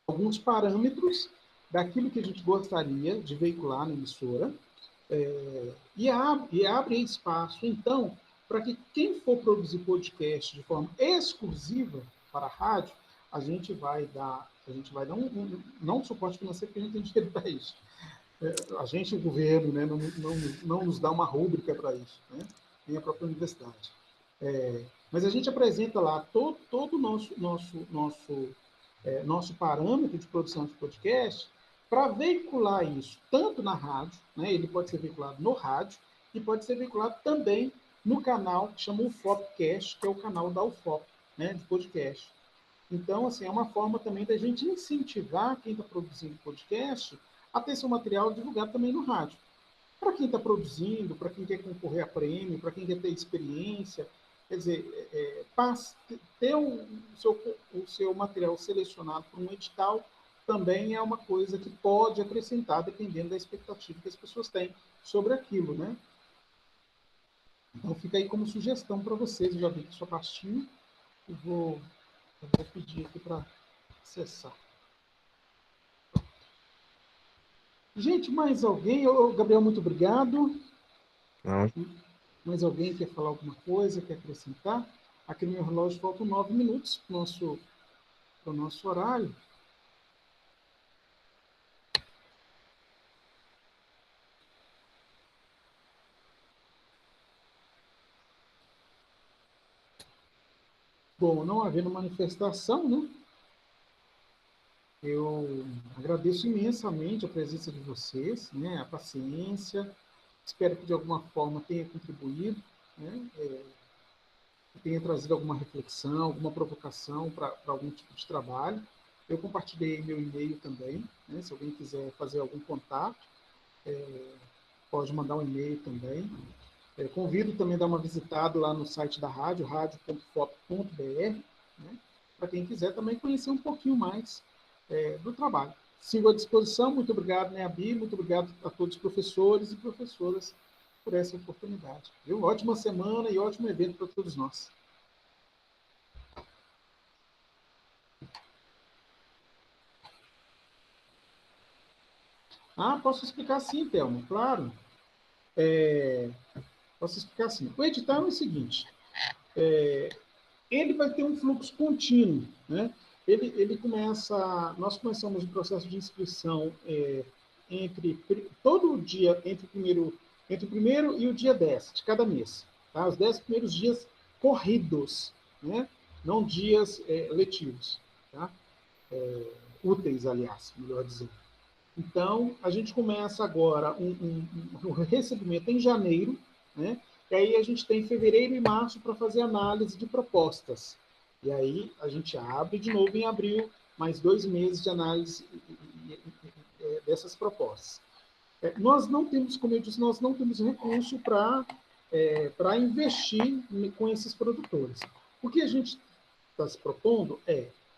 alguns parâmetros daquilo que a gente gostaria de veicular na emissora e abre espaço, então, para que quem for produzir podcast de forma exclusiva para a rádio, a gente vai dar não um suporte financeiro, porque a gente tem dinheiro para isso. A gente, o governo, né, não nos dá uma rúbrica para isso, né? Nem a própria universidade. Mas a gente apresenta lá todo o nosso parâmetro de produção de podcast para veicular isso tanto na rádio, né? Ele pode ser veiculado no rádio e pode ser veiculado também no canal que chama UFOPcast, que é o canal da UFOP, né, de podcast. Então, assim, é uma forma também da gente incentivar quem está produzindo podcast a ter seu material divulgado também no rádio. Para quem está produzindo, para quem quer concorrer a prêmio, para quem quer ter experiência, quer dizer, ter o seu material selecionado por um edital também é uma coisa que pode acrescentar, dependendo da expectativa que as pessoas têm sobre aquilo, né? Então, fica aí como sugestão para vocês. Eu já vi que sua pastinha, eu vou pedir aqui para acessar. Gente, mais alguém? Gabriel, muito obrigado. Não, Mais alguém quer falar alguma coisa, quer acrescentar? Aqui no meu relógio faltam 9 minutos para o nosso horário. Bom, não havendo manifestação, né? Eu agradeço imensamente a presença de vocês, né? A paciência. Espero que, de alguma forma, tenha contribuído, né? Tenha trazido alguma reflexão, alguma provocação para algum tipo de trabalho. Eu compartilhei meu e-mail também, né? Se alguém quiser fazer algum contato, pode mandar um e-mail também. Convido também a dar uma visitada lá no site da rádio, radio.fop.br, né? Para quem quiser também conhecer um pouquinho mais do trabalho. Sigo à disposição. Muito obrigado, né, Abi? Muito obrigado a todos os professores e professoras por essa oportunidade. Viu? Ótima semana e ótimo evento para todos nós. Posso explicar sim, Thelma, claro. Posso explicar sim. O edital é o seguinte, ele vai ter um fluxo contínuo, né? Ele começa, nós começamos o processo de inscrição todo dia, entre o primeiro e o dia 10 de cada mês, tá? Os 10 primeiros dias corridos, né? Não dias letivos, tá? Úteis, aliás, melhor dizendo. Então, a gente começa agora um recebimento em janeiro, né? E aí a gente tem fevereiro e março para fazer análise de propostas. E aí a gente abre de novo em abril, mais 2 meses de análise dessas propostas. Nós não temos, como eu disse, nós não temos recurso para investir com esses produtores. O que a gente está se propondo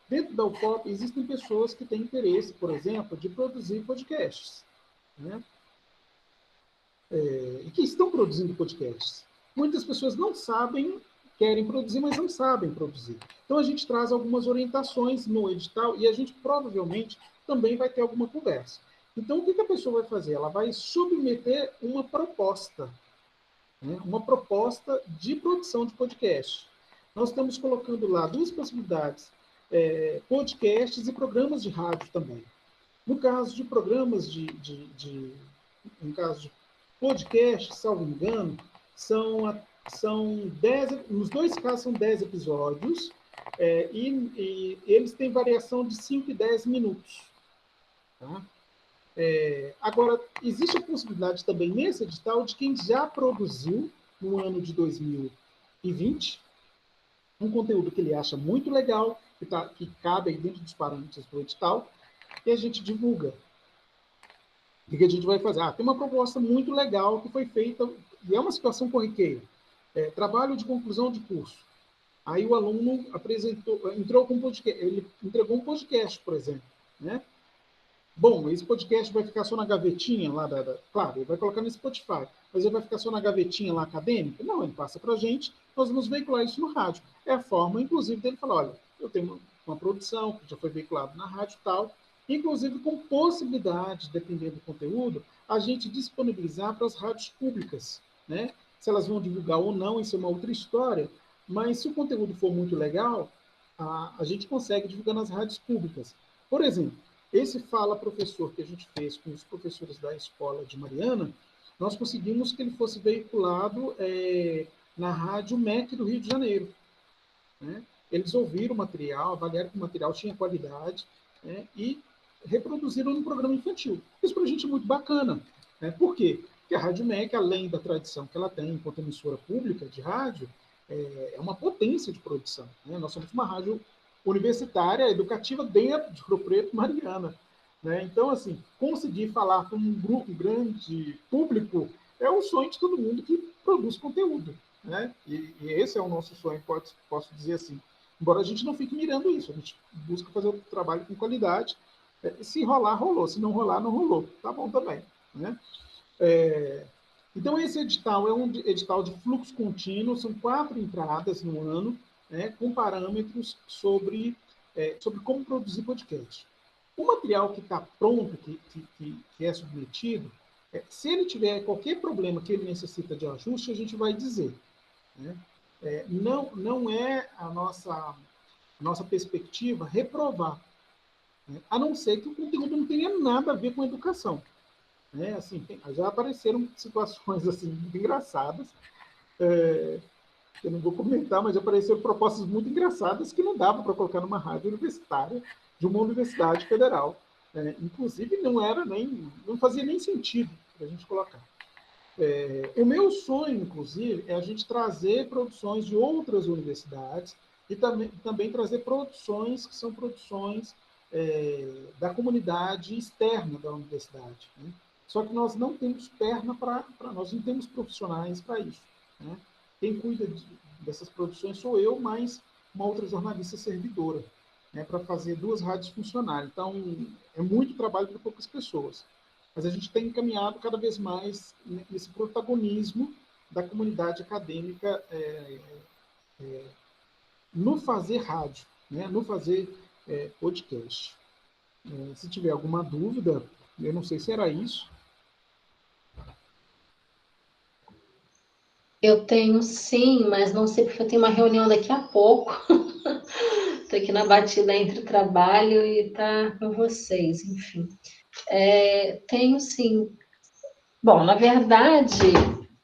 dentro da UFOP, existem pessoas que têm interesse, por exemplo, de produzir podcasts, né? E que estão produzindo podcasts. Muitas pessoas não sabem, querem produzir, mas não sabem produzir. Então, a gente traz algumas orientações no edital e a gente provavelmente também vai ter alguma conversa. Então, o que a pessoa vai fazer? Ela vai submeter uma proposta, né? Uma proposta de produção de podcast. Nós estamos colocando lá 2 possibilidades, podcasts e programas de rádio também. No caso de programas no caso de podcast, salvo engano, são 10, nos 2 casos são 10 episódios, e eles têm variação de 5 e 10 minutos. Tá? Agora, existe a possibilidade também nesse edital de quem já produziu no ano de 2020 um conteúdo que ele acha muito legal, que cabe aí dentro dos parâmetros do edital, e a gente divulga. O que a gente vai fazer? Tem uma proposta muito legal que foi feita, e é uma situação corriqueira. Trabalho de conclusão de curso. Aí o aluno entrou com um podcast, ele entregou um podcast, por exemplo, né? Bom, esse podcast vai ficar só na gavetinha lá claro, ele vai colocar no Spotify, mas ele vai ficar só na gavetinha lá acadêmica? Não, ele passa para a gente, nós vamos veicular isso no rádio. É a forma, inclusive, dele falar, olha, eu tenho uma produção que já foi veiculada na rádio e tal, inclusive com possibilidade, dependendo do conteúdo, a gente disponibilizar para as rádios públicas, né? Se elas vão divulgar ou não, isso é uma outra história, mas se o conteúdo for muito legal, a gente consegue divulgar nas rádios públicas. Por exemplo, esse Fala Professor que a gente fez com os professores da escola de Mariana, nós conseguimos que ele fosse veiculado na Rádio MEC do Rio de Janeiro, né? Eles ouviram o material, avaliaram que o material tinha qualidade, né? E reproduziram no programa infantil. Isso para a gente é muito bacana, né? Por quê? Porque a Rádio MEC, além da tradição que ela tem enquanto emissora pública de rádio, é uma potência de produção, né? Nós somos uma rádio universitária, educativa dentro de Rio Preto, Mariana, né? Então, assim, conseguir falar com um grande público é o sonho de todo mundo que produz conteúdo, né? E esse é o nosso sonho, posso dizer assim. Embora a gente não fique mirando isso, a gente busca fazer o trabalho com qualidade. Se rolar, rolou. Se não rolar, não rolou. Tá bom também, né? Então, esse edital é um edital de fluxo contínuo, são 4 entradas no ano, né, com parâmetros sobre como produzir podcast. O material que está pronto, que é submetido, se ele tiver qualquer problema que ele necessita de ajuste, a gente vai dizer, né? Não é a nossa perspectiva reprovar, né? A não ser que o conteúdo não tenha nada a ver com educação, né? Assim, já apareceram situações assim, muito engraçadas, eu não vou comentar, mas apareceram propostas muito engraçadas que não dava para colocar numa rádio universitária de uma universidade federal. Inclusive, não fazia nem sentido para a gente colocar. O meu sonho, inclusive, é a gente trazer produções de outras universidades e também trazer produções que são produções da comunidade externa da universidade, né? Só que nós não temos perna nós não temos profissionais para isso, né? Quem cuida dessas produções sou eu, mais uma outra jornalista servidora, né, para fazer 2 rádios funcionarem. Então, é muito trabalho para poucas pessoas. Mas a gente tem encaminhado cada vez mais nesse protagonismo da comunidade acadêmica no fazer rádio, né, no fazer podcast. Se tiver alguma dúvida, eu não sei se era isso. Eu tenho sim, mas não sei porque eu tenho uma reunião daqui a pouco. Estou aqui na batida entre o trabalho e tá com vocês, enfim. Tenho sim. Bom, na verdade,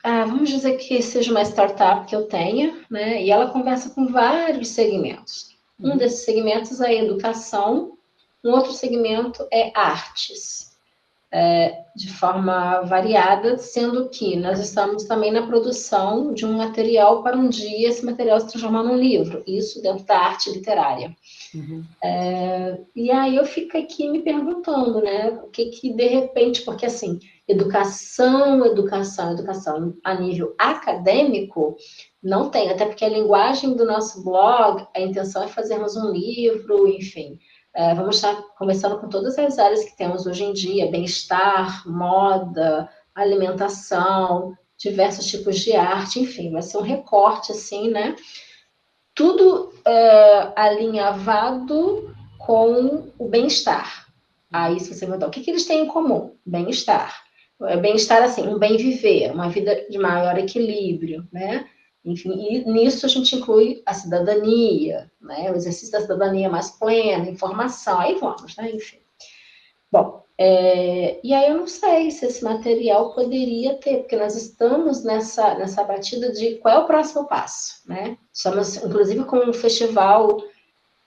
vamos dizer que seja uma startup que eu tenha, né? E ela conversa com vários segmentos. Um desses segmentos é educação, um outro segmento é artes. De forma variada, sendo que nós estamos também na produção de um material para um dia esse material se transformar num livro, isso dentro da arte literária. E aí eu fico aqui me perguntando, né, o que de repente, porque assim, educação a nível acadêmico, não tem, até porque a linguagem do nosso blog, a intenção é fazermos um livro, enfim. Vamos estar conversando com todas as áreas que temos hoje em dia, bem-estar, moda, alimentação, diversos tipos de arte, enfim, vai ser um recorte, assim, né? Tudo alinhavado com o bem-estar. Aí, se você perguntar, o que eles têm em comum? Bem-estar. Bem-estar, assim, um bem viver, uma vida de maior equilíbrio, né? Enfim, e nisso a gente inclui a cidadania, né? O exercício da cidadania mais plena, informação, aí vamos, né? Enfim. Bom, e aí eu não sei se esse material poderia ter, porque nós estamos nessa batida de qual é o próximo passo, né? Estamos, inclusive, com um festival,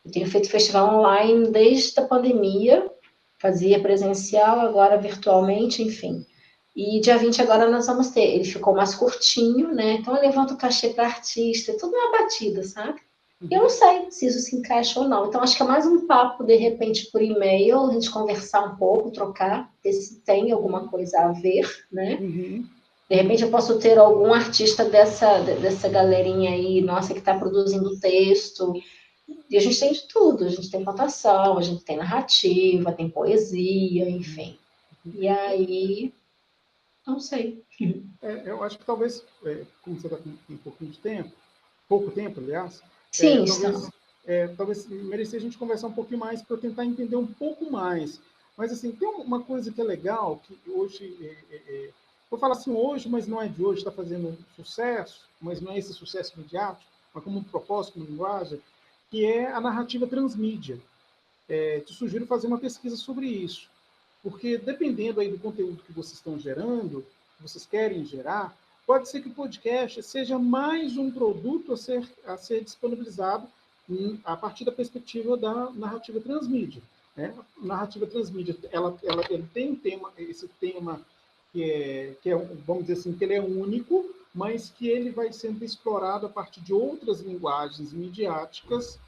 eu tenho feito festival online desde a pandemia, fazia presencial, agora virtualmente, enfim. E dia 20 agora nós vamos ter. Ele ficou mais curtinho, né? Então eu levanto o cachê para artista, tudo uma batida, sabe? E eu não sei se isso se encaixa ou não. Então acho que é mais um papo, de repente, por e-mail, a gente conversar um pouco, trocar, ver se tem alguma coisa a ver, né? De repente eu posso ter algum artista dessa galerinha aí, nossa, que está produzindo texto. E a gente tem de tudo, a gente tem contação, a gente tem narrativa, tem poesia, enfim. E aí, não sei. Eu acho que talvez, como você está com um pouquinho de tempo, pouco tempo, aliás, Sim, talvez merecia a gente conversar um pouquinho mais para eu tentar entender um pouco mais. Mas, assim, tem uma coisa que é legal, que hoje, vou falar assim hoje, mas não é de hoje, está fazendo sucesso, mas não é esse sucesso imediato, mas como um propósito, como linguagem, que é a narrativa transmídia. Te sugiro fazer uma pesquisa sobre isso, porque dependendo aí do conteúdo que vocês estão gerando, que vocês querem gerar, pode ser que o podcast seja mais um produto a ser disponibilizado a partir da perspectiva da narrativa transmídia, né? A narrativa transmídia, ele tem esse tema vamos dizer assim, que ele é único, mas que ele vai sendo explorado a partir de outras linguagens midiáticas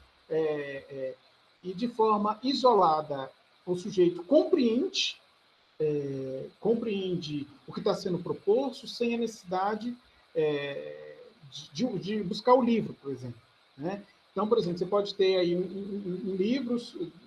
e de forma isolada. O sujeito compreende o que está sendo proposto sem a necessidade de buscar o livro, por exemplo, né? Então, por exemplo, você pode ter aí um livro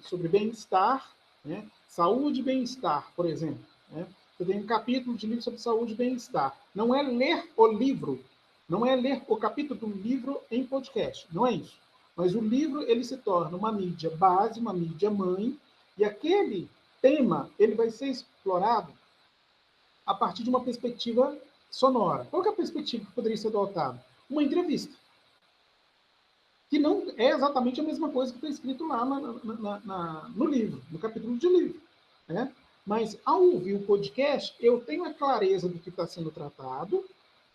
sobre bem-estar, né? Saúde e bem-estar, por exemplo, né? Você tem um capítulo de livro sobre saúde e bem-estar. Não é ler o livro, não é ler o capítulo do livro em podcast, não é isso. Mas o livro ele se torna uma mídia base, uma mídia mãe, e aquele tema ele vai ser explorado a partir de uma perspectiva sonora. Qual que é a perspectiva que poderia ser adotada? Uma entrevista. Que não é exatamente a mesma coisa que está escrito lá no livro, no capítulo de livro, né? Mas, ao ouvir o podcast, eu tenho a clareza do que está sendo tratado,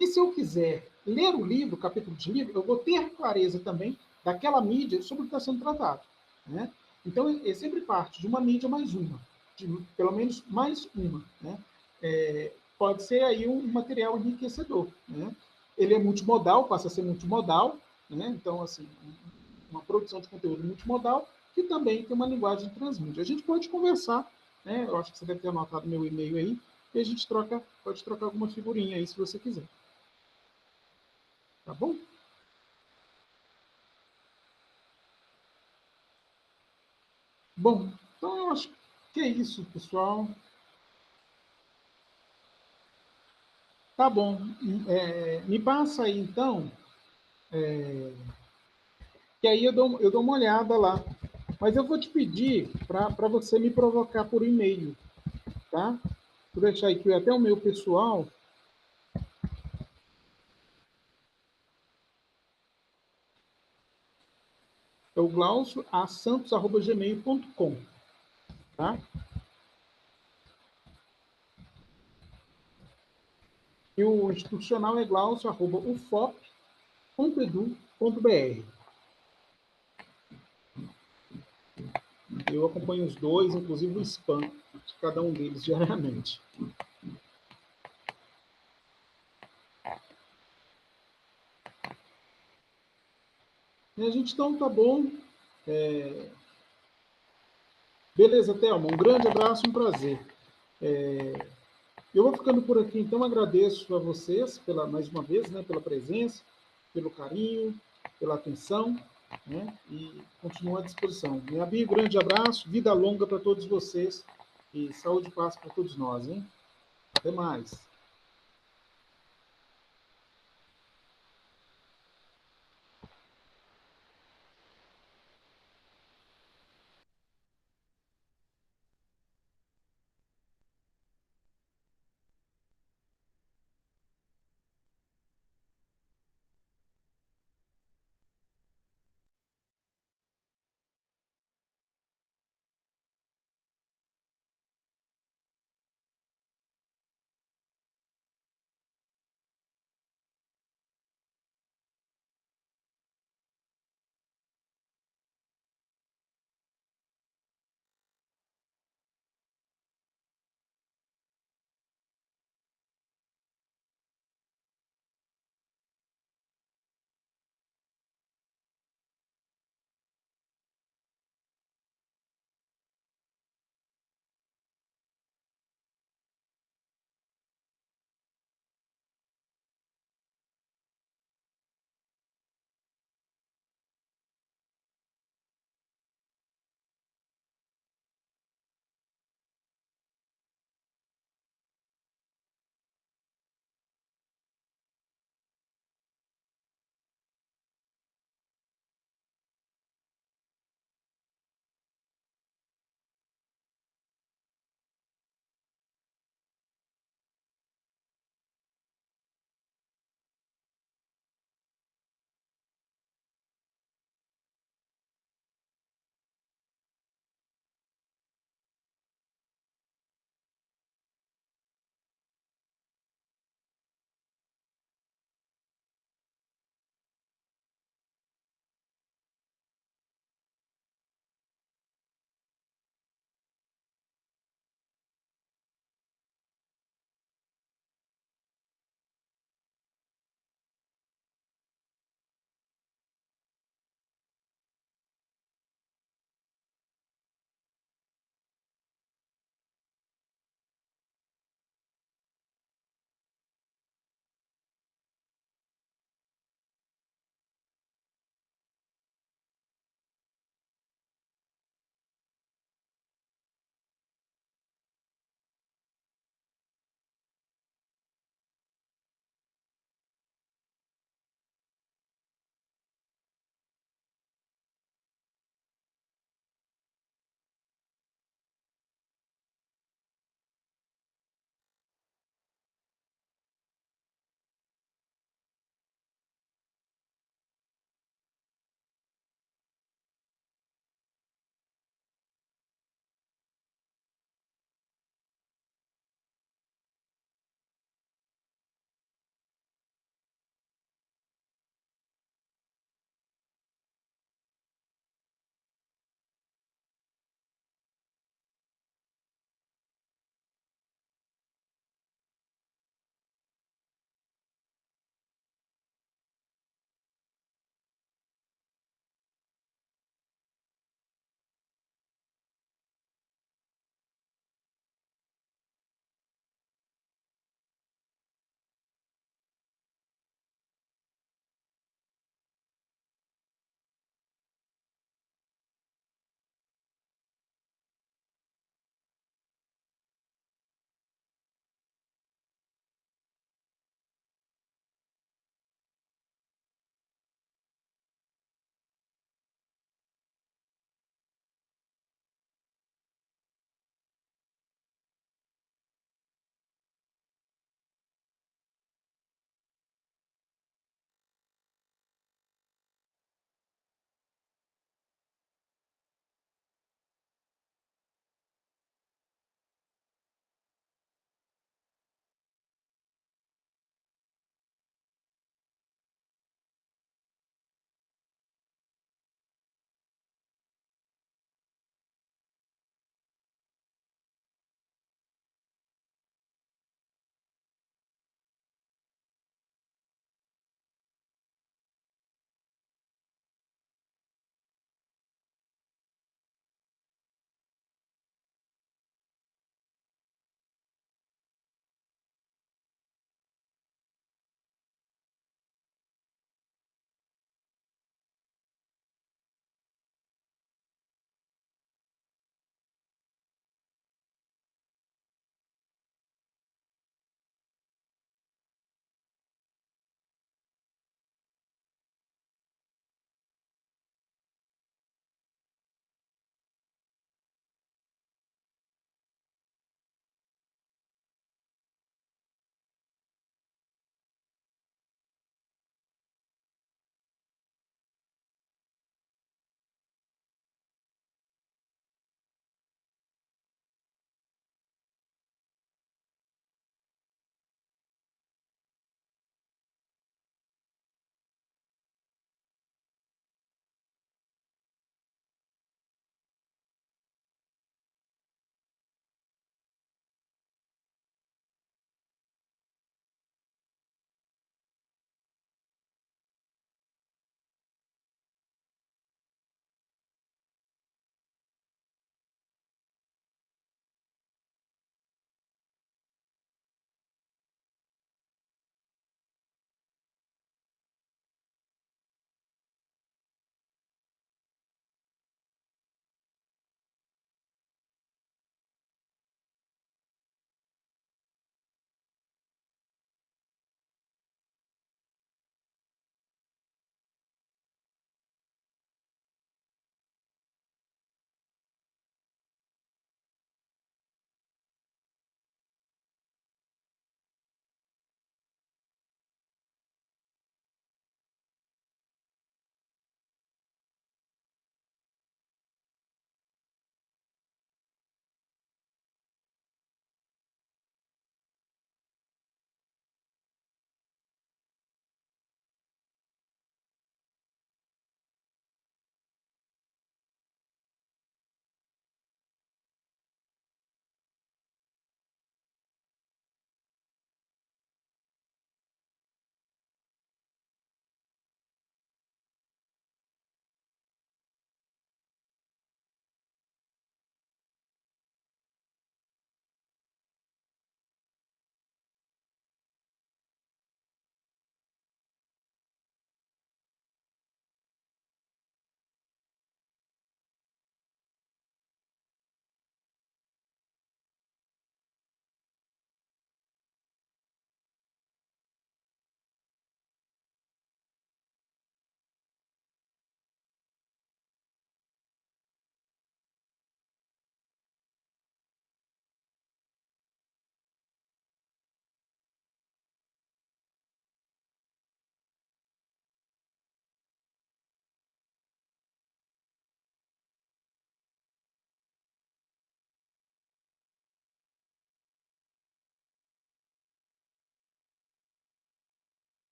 e se eu quiser ler o livro, o capítulo de livro, eu vou ter clareza também daquela mídia sobre o que está sendo tratado, né? Então, é sempre parte de uma mídia mais uma, de pelo menos mais uma, né? pode ser aí um material enriquecedor, né? Ele é multimodal, passa a ser multimodal, né? Então, assim, uma produção de conteúdo multimodal que também tem uma linguagem transmídia. A gente pode conversar, né? Eu acho que você deve ter anotado meu e-mail aí, e a gente pode trocar alguma figurinha aí, se você quiser. Tá bom? Bom, então eu acho que é isso, pessoal. Tá bom. Me passa aí, então, que aí eu dou uma olhada lá. Mas eu vou te pedir para você me provocar por e-mail, tá? Vou deixar aqui até o meu pessoal. É o glaucio.santos@gmail.com, tá? E o institucional é glaucio@ufop.edu.br. Eu acompanho os dois, inclusive o spam de cada um deles diariamente. E a gente, então, tá bom. Beleza, Thelma. Um grande abraço, um prazer. Eu vou ficando por aqui, então. Agradeço a vocês, mais uma vez, né, pela presença, pelo carinho, pela atenção, né, e continuo à disposição. Minha Bia, grande abraço, vida longa para todos vocês e saúde e paz para todos nós, hein? Até mais.